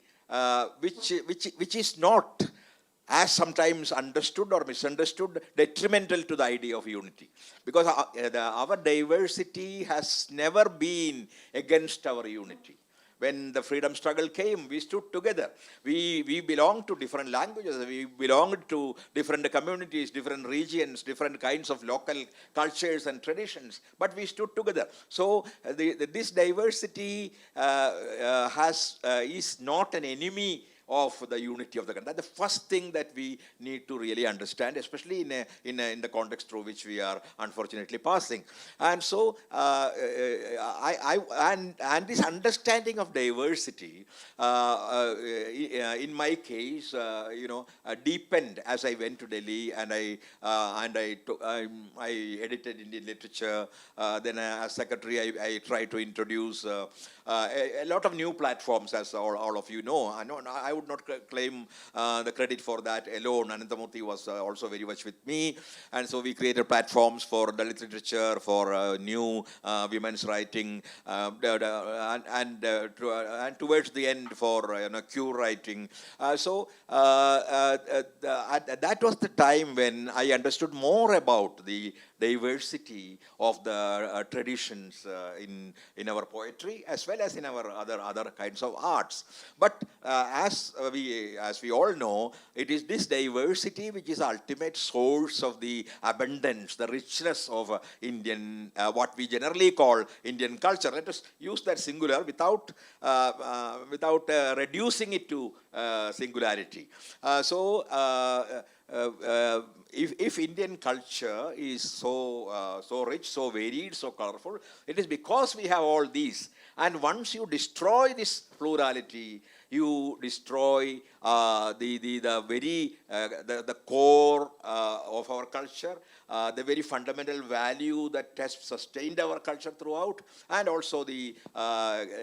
which is not, as sometimes understood or misunderstood, detrimental to the idea of unity. Because our diversity has never been against our unity. When the freedom struggle came, we stood together. We belonged to different languages, we belonged to different communities, different regions, different kinds of local cultures and traditions, but we stood together. So this diversity is not an enemy of the unity of the country. That's the first thing that we need to really understand, especially in the context through which we are unfortunately passing. And so, and this understanding of diversity, in my case, deepened as I went to Delhi, and I edited Indian literature. Then as secretary, I tried to introduce a lot of new platforms, as all of you know. I would not claim the credit for that alone. Ananthamurthy was also very much with me, and so we created platforms for Dalit literature, for new women's writing, and towards the end for queer writing. So that was the time when I understood more about the diversity of the traditions in our poetry, as well as in our other kinds of arts. But as we all know, it is this diversity which is the ultimate source of the abundance, the richness of Indian, what we generally call Indian culture. Let us use that singular without reducing it to singularity. If Indian culture is so rich, so varied, so colorful, it is because we have all these. And once you destroy this plurality, you destroy the core of our culture, the very fundamental value that has sustained our culture throughout, and also the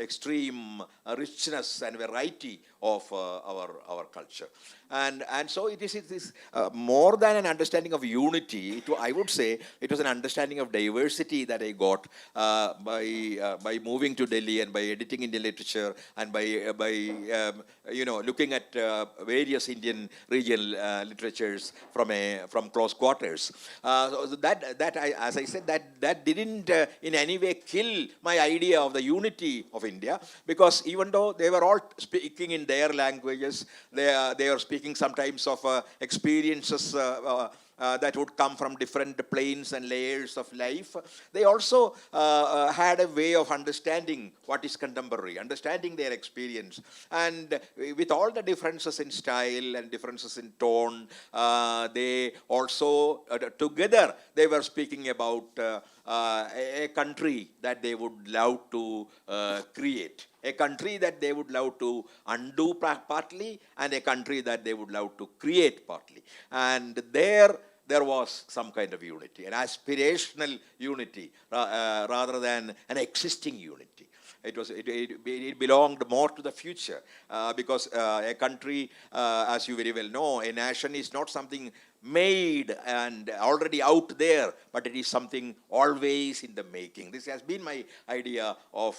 extreme richness and variety of our culture. And so it is more than an understanding of unity. I would say it was an understanding of diversity that I got by moving to Delhi and by editing Indian literature, and by looking at various Indian regional literatures from close quarters. So that as I said, that didn't in any way kill my idea of the unity of India, because even though they were all speaking in their languages, they are speaking sometimes of experiences that would come from different planes and layers of life. They also had a way of understanding what is contemporary, understanding their experience. And with all the differences in style and differences in tone, they also, together, they were speaking about a country that they would love to create, a country that they would love to undo partly, and a country that they would love to create partly. And there was some kind of unity, an aspirational unity rather than an existing unity. It belonged more to the future because a country, as you very well know, a nation is not something made and already out there, but it is something always in the making. This has been my idea of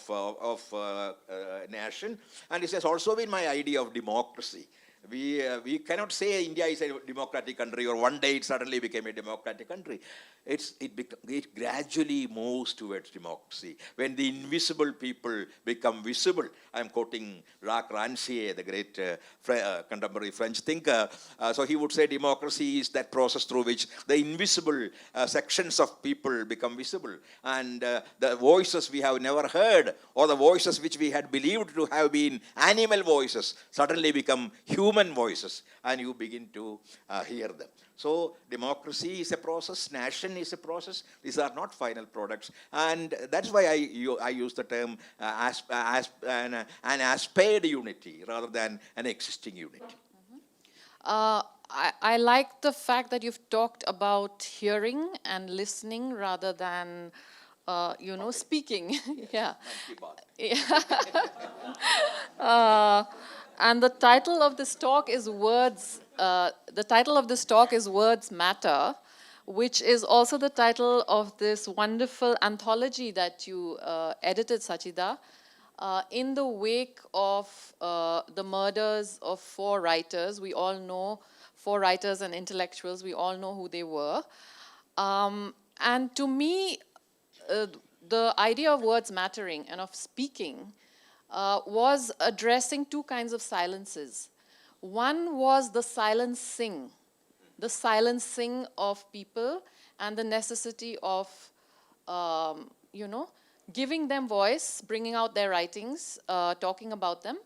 nation, and this has also been my idea of democracy. We cannot say India is a democratic country or one day it suddenly became a democratic country. It gradually moves towards democracy. When the invisible people become visible, I'm quoting Jacques Rancière, the great contemporary French thinker. So he would say democracy is that process through which the invisible sections of people become visible. And the voices we have never heard, or the voices which we had believed to have been animal voices, suddenly become human voices, and you begin to hear them. So democracy is a process, nation is a process. These are not final products, and that's why I use the term an aspired unity rather than an existing unity. I like the fact that you've talked about hearing and listening rather than, speaking. Yeah. And the title of this talk is Words. The title of this talk is Words Matter, which is also the title of this wonderful anthology that you edited, Sachida, in the wake of the murders of 4 writers. We all know 4 writers and intellectuals. We all know who they were. And to me, the idea of words mattering and of speaking was addressing 2 kinds of silences. One was the silencing of people and the necessity of, giving them voice, bringing out their writings, talking about them.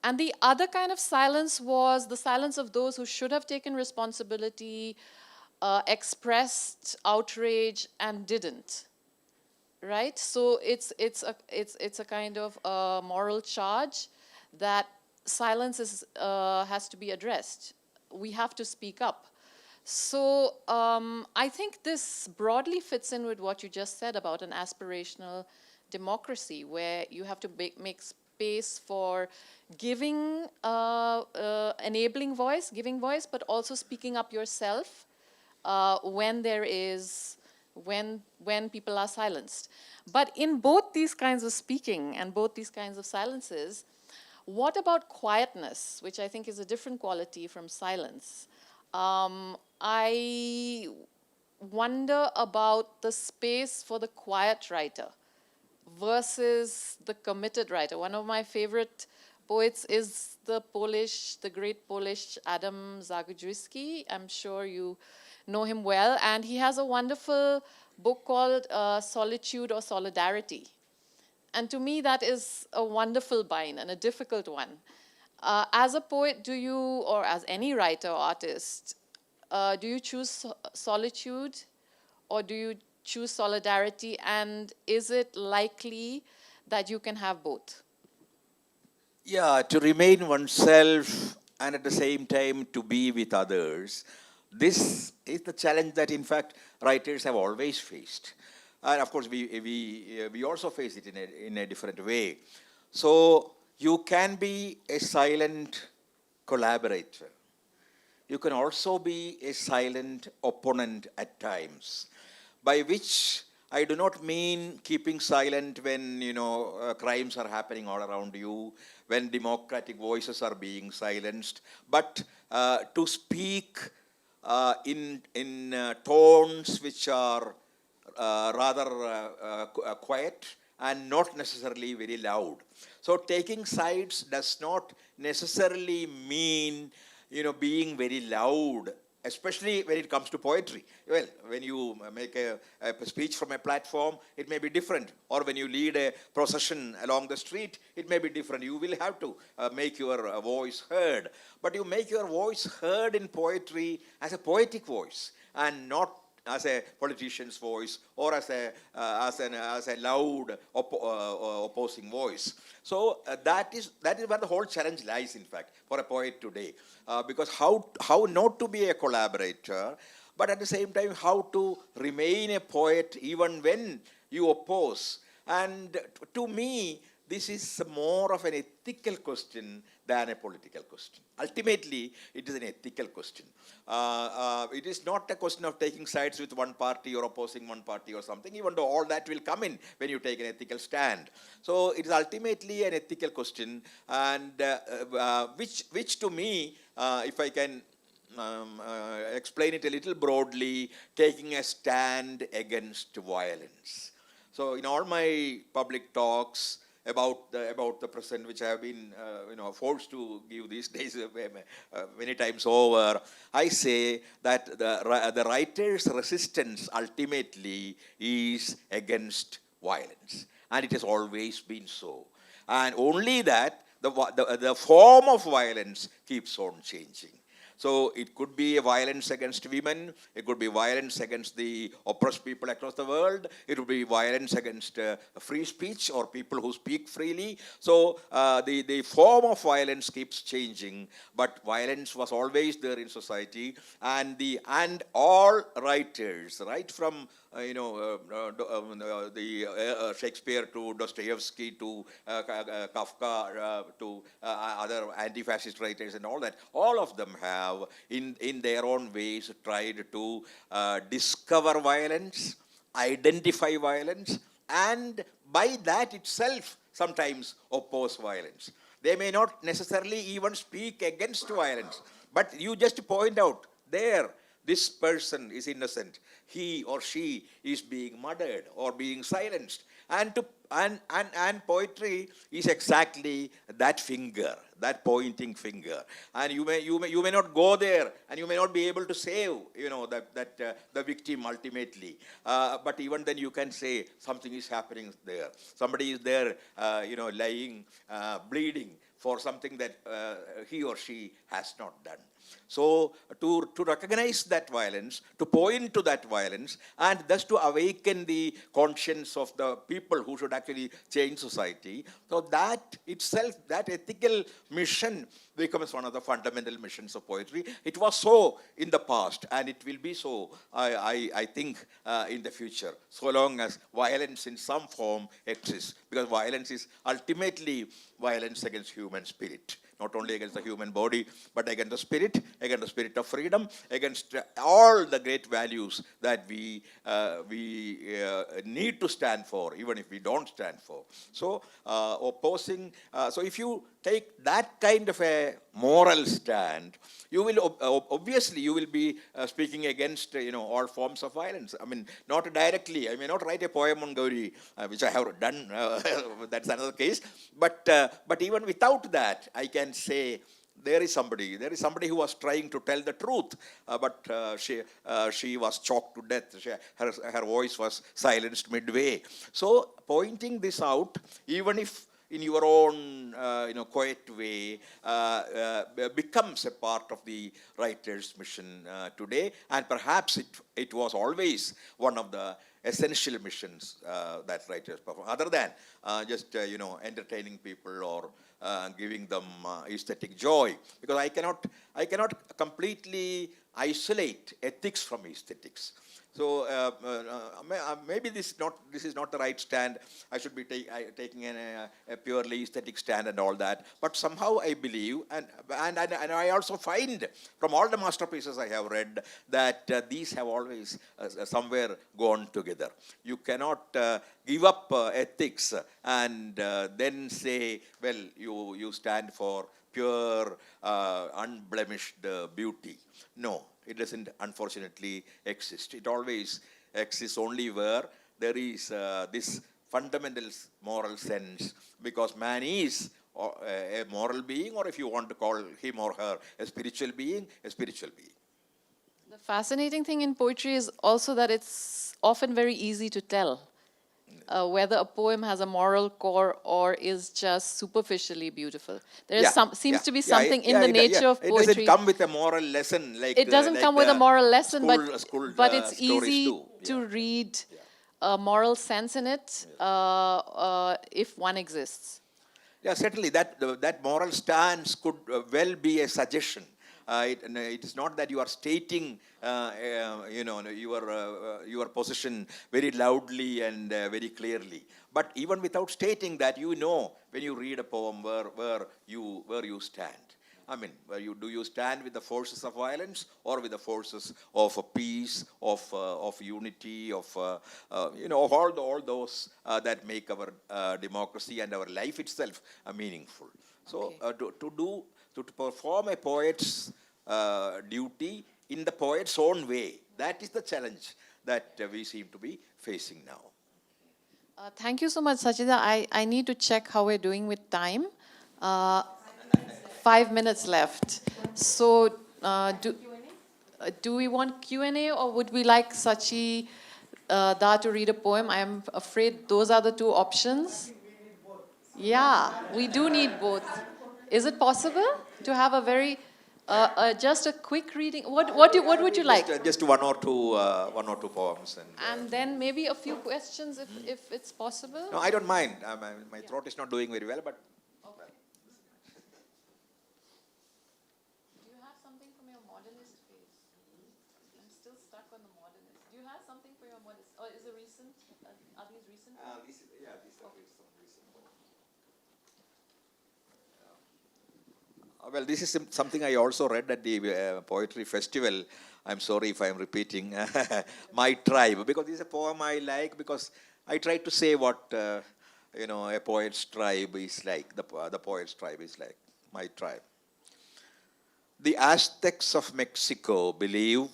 And the other kind of silence was the silence of those who should have taken responsibility, expressed outrage, and didn't. Right? So it's a kind of moral charge that silence has to be addressed. We have to speak up. So I think this broadly fits in with what you just said about an aspirational democracy, where you have to make space for giving, enabling voice, giving voice, but also speaking up yourself when people are silenced. But in both these kinds of speaking and both these kinds of silences, what about quietness, which I think is a different quality from silence? I wonder about the space for the quiet writer versus the committed writer. One of my favorite poets is the great Polish Adam Zagajewski. I'm sure you know him well, and he has a wonderful book called Solitude or Solidarity. And to me, that is a wonderful bind and a difficult one. As a poet, or as any writer or artist, do you choose solitude or do you choose solidarity? And is it likely that you can have both? Yeah, to remain oneself and at the same time to be with others. This is the challenge that, in fact, writers have always faced. And of course, we also face it in a different way. So you can be a silent collaborator. You can also be a silent opponent at times, by which I do not mean keeping silent when, crimes are happening all around you, when democratic voices are being silenced, but to speak in tones which are rather quiet and not necessarily very loud. So taking sides does not necessarily mean, being very loud, especially when it comes to poetry. Well, when you make a speech from a platform, it may be different. Or when you lead a procession along the street, it may be different. You will have to make your voice heard. But you make your voice heard in poetry as a poetic voice and not as a politician's voice or as a loud opposing voice. So that is where the whole challenge lies, in fact, for a poet today. Because how not to be a collaborator, but at the same time how to remain a poet even when you oppose. And to me, this is more of an ethical question than a political question. Ultimately, it is an ethical question. It is not a question of taking sides with one party or opposing one party or something, even though all that will come in when you take an ethical stand. So it is ultimately an ethical question, and which to me, if I can explain it a little broadly, taking a stand against violence. So in all my public talks about the present, which I have been forced to give these days many times over, I say that the writer's resistance ultimately is against violence, and it has always been so. And only that the form of violence keeps on changing. So it could be a violence against women, it could be violence against the oppressed people across the world, it would be violence against free speech or people who speak freely. So the form of violence keeps changing, but violence was always there in society, and all writers, right from Shakespeare to Dostoevsky to Kafka to other anti-fascist writers and all that, all of them have in their own ways tried to discover violence, identify violence, and by that itself sometimes oppose violence. They may not necessarily even speak against violence, but you just point out there, this person is innocent, he or she is being murdered or being silenced. And poetry is exactly that finger, that pointing finger. And you may not go there, and you may not be able to save the victim ultimately. But even then you can say something is happening there. Somebody is there, lying, bleeding for something that he or she has not done. So to recognize that violence, to point to that violence, and thus to awaken the conscience of the people who should actually change society, so that itself, that ethical mission becomes one of the fundamental missions of poetry. It was so in the past, and it will be so, I think, in the future, so long as violence in some form exists, because violence is ultimately violence against human spirit. Not only against the human body, but against the spirit of freedom, against all the great values that we need to stand for, even if we don't stand for. So opposing, so if you take that kind of a moral stand, you will obviously you will be speaking against all forms of violence. I mean, not directly. I may not write a poem on Gauri, which I have done. That's another case. But even without that, I can say there is somebody who was trying to tell the truth, but she was choked to death. Her voice was silenced midway. So pointing this out, even if in your own quiet way, becomes a part of the writer's mission today, and perhaps it was always one of the essential missions that writers perform, other than just entertaining people or giving them aesthetic joy, because I cannot completely isolate ethics from aesthetics. So maybe this is not the right stand. I should be taking a purely aesthetic stand and all that. But somehow I believe, and I also find from all the masterpieces I have read, that these have always somewhere gone together. You cannot give up ethics and then say, well, you stand for pure, unblemished beauty. No. It doesn't, unfortunately, exist. It always exists only where there is this fundamental moral sense, because man is a moral being, or if you want to call him or her a spiritual being, a spiritual being. The fascinating thing in poetry is also that it's often very easy to tell whether a poem has a moral core or is just superficially beautiful. There is seems to be something in the nature of poetry. It doesn't come with a moral lesson like it doesn't come with a moral lesson, but it's easy do. to read a moral sense in it if one exists. Yeah, certainly that moral stance could well be a suggestion It is not that you are stating, your position very loudly and very clearly. But even without stating that, you know when you read a poem where you stand. I mean, do you stand with the forces of violence or with the forces of peace, of unity, of all those that make our democracy and our life itself meaningful. So to perform a poet's duty in the poet's own way, that is the challenge that we seem to be facing now. Thank you so much, Sachida. I need to check how we're doing with time. 5 minutes left. So do we want Q&A or would we like Sachi Da to read a poem? I am afraid those are the two options. Yeah, we do need both. Is it possible to have a very, just a quick reading? What would you like? Just one or two poems. And then maybe a few questions if it's possible? No, I don't mind. My throat is not doing very well, but... Do you have something from your modernist phase? I'm still stuck on the modernist. Do you have something for your modernist? Or is it recent? Are these recent? These are recent poems. Well, this is something I also read at the poetry festival. I'm sorry if I'm repeating. My Tribe, because this is a poem I like, because I try to say what a poet's tribe is like. The poet's tribe is like. My Tribe. The Aztecs of Mexico believe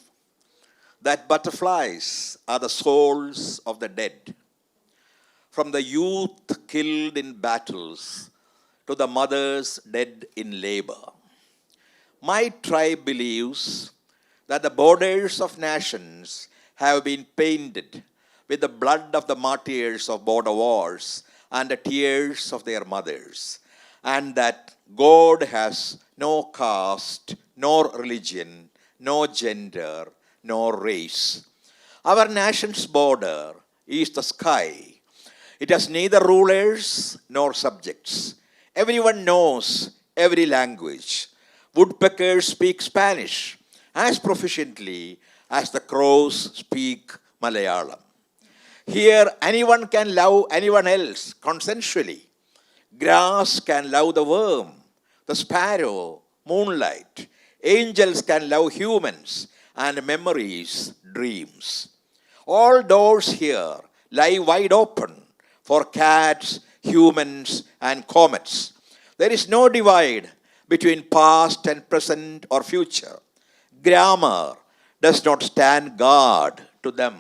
that butterflies are the souls of the dead. From the youth killed in battles to the mothers dead in labor. My tribe believes that the borders of nations have been painted with the blood of the martyrs of border wars and the tears of their mothers, and that God has no caste, nor religion, no gender, nor race. Our nation's border is the sky. It has neither rulers nor subjects. Everyone knows every language. Woodpeckers speak Spanish as proficiently as the crows speak Malayalam. Here, anyone can love anyone else consensually. Grass can love the worm, the sparrow, moonlight. Angels can love humans, and memories, dreams. All doors here lie wide open for cats, humans, and comets. There is no divide between past and present or future. Grammar does not stand guard to them.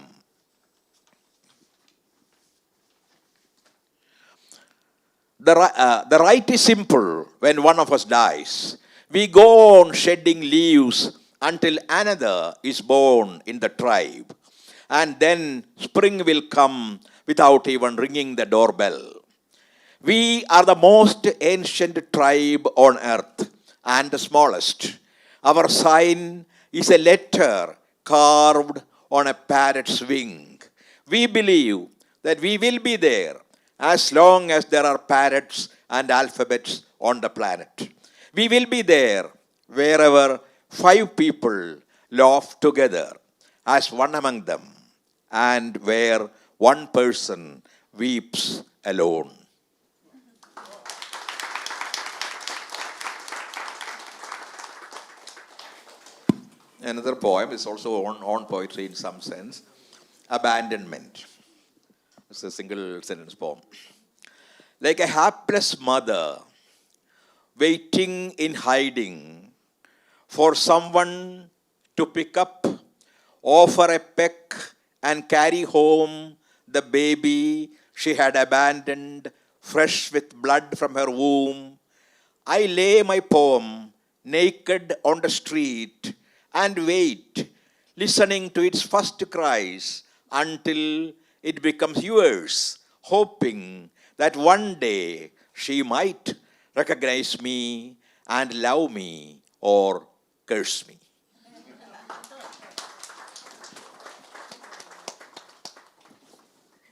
The right is simple when one of us dies. We go on shedding leaves until another is born in the tribe. And then spring will come without even ringing the doorbell. We are the most ancient tribe on earth and the smallest. Our sign is a letter carved on a parrot's wing. We believe that we will be there as long as there are parrots and alphabets on the planet. We will be there wherever 5 people laugh together as one among them, and where one person weeps alone. Another poem is also on poetry in some sense. Abandonment. It's a single sentence poem. Like a hapless mother waiting in hiding for someone to pick up, offer a peck, and carry home the baby she had abandoned, fresh with blood from her womb, I lay my poem naked on the street and wait, listening to its first cries until it becomes yours, hoping that one day she might recognize me and love me or curse me.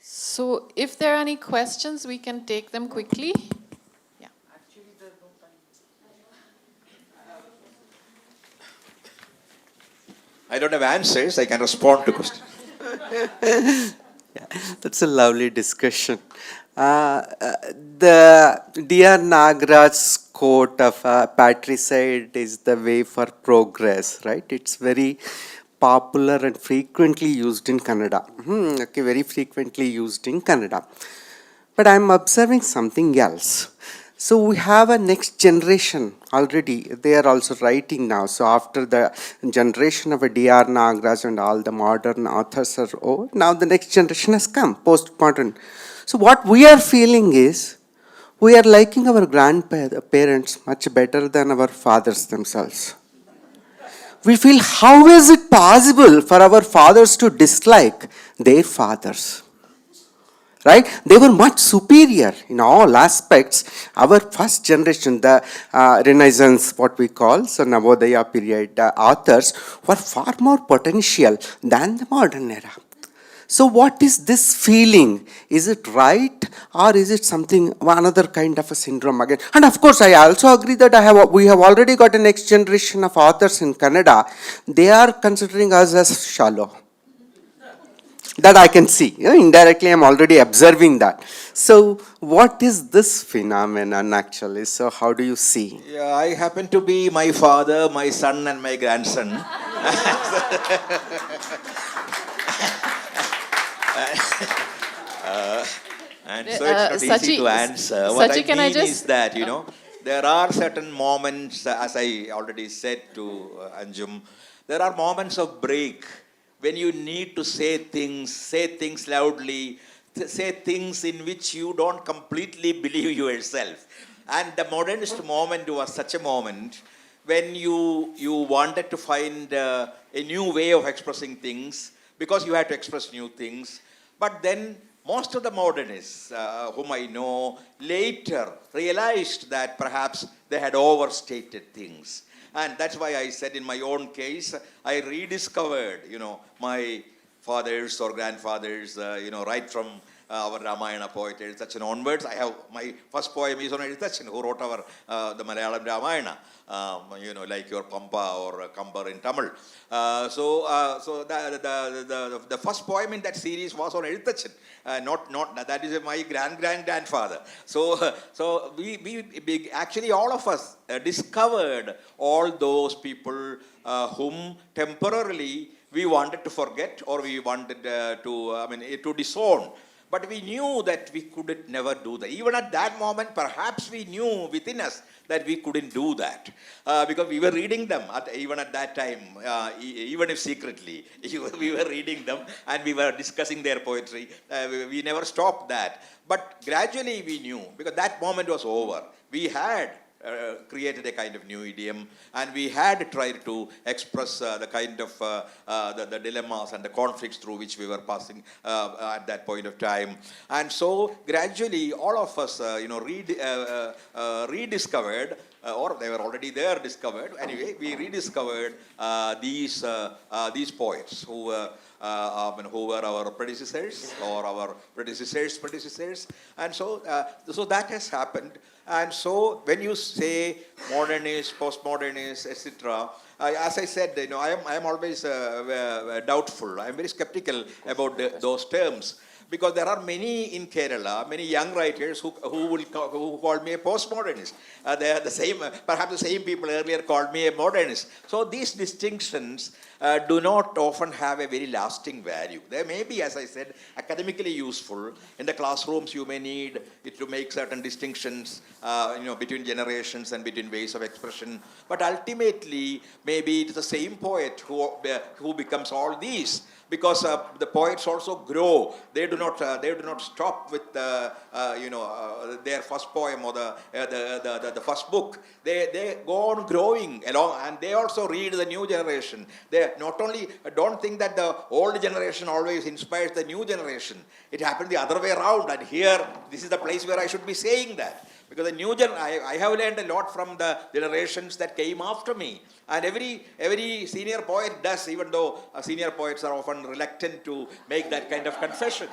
So if there are any questions, we can take them quickly. Yeah. Actually, there's no time. I don't have answers, I can respond to questions. Yeah, that's a lovely discussion. The D.R. Nagaraj's quote of patricide is the way for progress, right? It's very popular and frequently used in Kannada. Okay, very frequently used in Kannada. But I'm observing something else. So we have a next generation already. They are also writing now. So after the generation of a D.R. Nagaraj and all the modern authors are over, now the next generation has come, postmodern. So what we are feeling is, we are liking our grandparents much better than our fathers themselves. We feel, how is it possible for our fathers to dislike their fathers? Right? They were much superior in all aspects. Our first generation, the Renaissance, what we call, so Navodaya period authors were far more potential than the modern era. So what is this feeling? Is it right, or is it something, another kind of a syndrome again? And of course, I also agree that we have already got a next generation of authors in Kannada. They are considering us as shallow. That I can see. Indirectly, I'm already observing that. So what is this phenomenon actually? So how do you see? Yeah, I happen to be my father, my son, and my grandson. And so it's not easy to answer. What Sachi, I can I mean just- is that, there are certain moments, as I already said to Anjum, there are moments of break when you need to say things loudly, say things in which you don't completely believe yourself. And the modernist moment was such a moment when you wanted to find a new way of expressing things because you had to express new things. But then most of the modernists whom I know later realized that perhaps they had overstated things. And that's why I said in my own case, I rediscovered, my fathers or grandfathers, right from our Ramayana poet Eduthachen onwards. I have my first poem is on Eduthachen, who wrote the Malayalam Ramayana, like your Pampa or Kambar in Tamil. So the first poem in that series was on Eduthachen. Not that is my grandfather. So we actually all of us discovered all those people whom temporarily we wanted to forget or we wanted to disown. But we knew that we couldn't never do that. Even at that moment, perhaps we knew within us that we couldn't do that. Because we were reading them, even at that time, even if secretly, we were reading them and we were discussing their poetry. We never stopped that. But gradually we knew, because that moment was over. We had created a kind of new idiom, and we had tried to express the kind of the dilemmas and the conflicts through which we were passing at that point of time. And so gradually all of us rediscovered, or they were already there discovered. Anyway, we rediscovered these poets who were our predecessors or our predecessors. And so that has happened. And so when you say modernist, postmodernist, etc., as I said, I am always doubtful. I am very skeptical about those terms. Because there are many in Kerala, many young writers who call me a postmodernist. They are the same, perhaps the same people earlier called me a modernist. So these distinctions do not often have a very lasting value. They may be, as I said, academically useful. In the classrooms, you may need it to make certain distinctions, between generations and between ways of expression. But ultimately, maybe it's the same poet who becomes all these. Because the poets also grow. They do not stop with their first poem or the first book. They go on growing along, and they also read the new generation. They not only don't think that the old generation always inspires the new generation. It happened the other way around. And here, this is the place where I should be saying that. Because the new I have learned a lot from the generations that came after me. And every senior poet does, even though senior poets are often reluctant to make that kind of confession.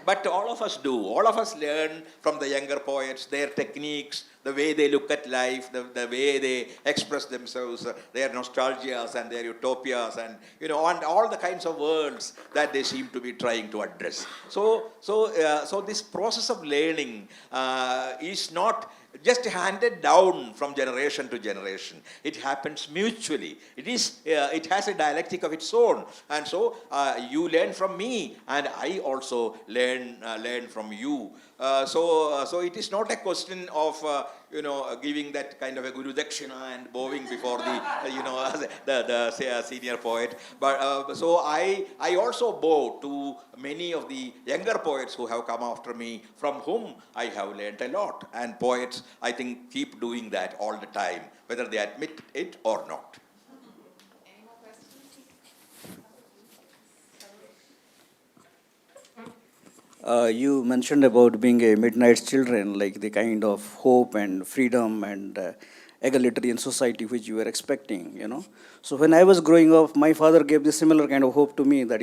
But all of us do. All of us learn from the younger poets, their techniques, the way they look at life, the way they express themselves, their nostalgias and their utopias, and and all the kinds of words that they seem to be trying to address. So this process of learning is not just handed down from generation to generation. It happens mutually. It has a dialectic of its own, and so you learn from me, and I also learn from you. So it is not a question of giving that kind of a guru dakshina and bowing before the senior poet. But so I also bow to many of the younger poets who have come after me, from whom I have learnt a lot. And poets, I think, keep doing that all the time, whether they admit it or not. You mentioned about being a midnight children, like the kind of hope and freedom and egalitarian society which you were expecting. So when I was growing up, my father gave this similar kind of hope to me that,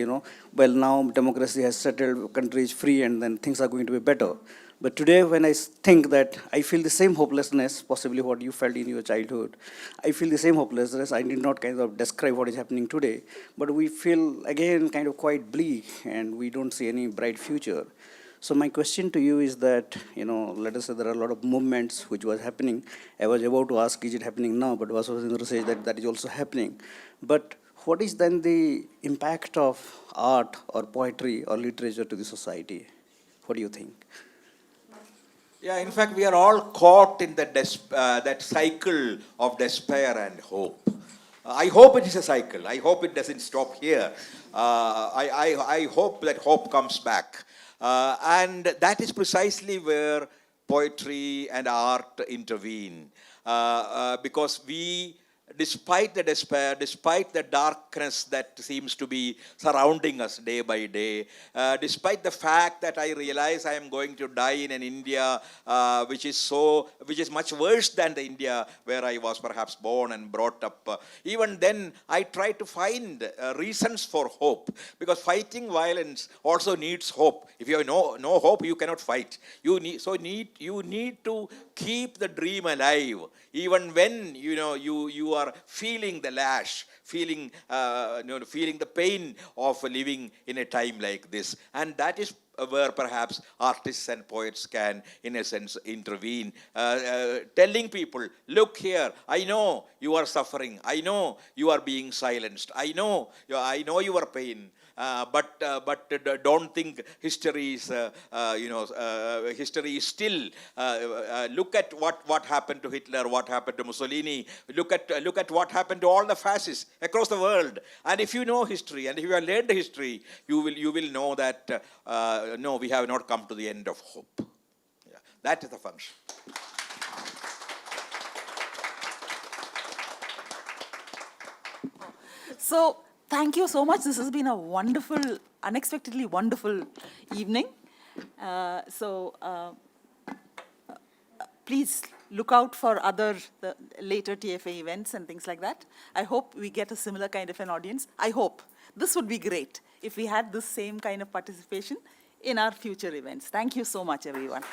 well, now democracy has settled, country is free, and then things are going to be better. But today, when I think that, I feel the same hopelessness, possibly what you felt in your childhood. I feel the same hopelessness. I did not kind of describe what is happening today, but we feel, again, kind of quite bleak, and we don't see any bright future. So my question to you is that, let us say there are a lot of movements which was happening. I was about to ask, is it happening now? But was going to say that is also happening. But what is then the impact of art or poetry or literature to the society? What do you think? Yeah, in fact, we are all caught in that cycle of despair and hope. I hope it is a cycle. I hope it doesn't stop here. I hope that hope comes back. And that is precisely where poetry and art intervene. Because we, despite the despair, despite the darkness that seems to be surrounding us day by day, despite the fact that I realize I am going to die in an India which is much worse than the India where I was perhaps born and brought up, even then I try to find reasons for hope, because fighting violence also needs hope. If you have no hope, you cannot fight. You need to keep the dream alive, even when you are feeling the lash, feeling the pain of living in a time like this. And that is where perhaps artists and poets can, in a sense, intervene, telling people, look here, I know you are suffering, I know you are being silenced, I know your pain. But don't think history is history is still. Look at what happened to Hitler, what happened to Mussolini. Look at what happened to all the fascists across the world. And if you know history, and if you have learned history, you will know that no, we have not come to the end of hope. Yeah, that is the function. So, thank you so much. This has been a wonderful, unexpectedly wonderful evening. Please look out for the later TFA events and things like that. I hope we get a similar kind of an audience. I hope. This would be great if we had this same kind of participation in our future events. Thank you so much, everyone.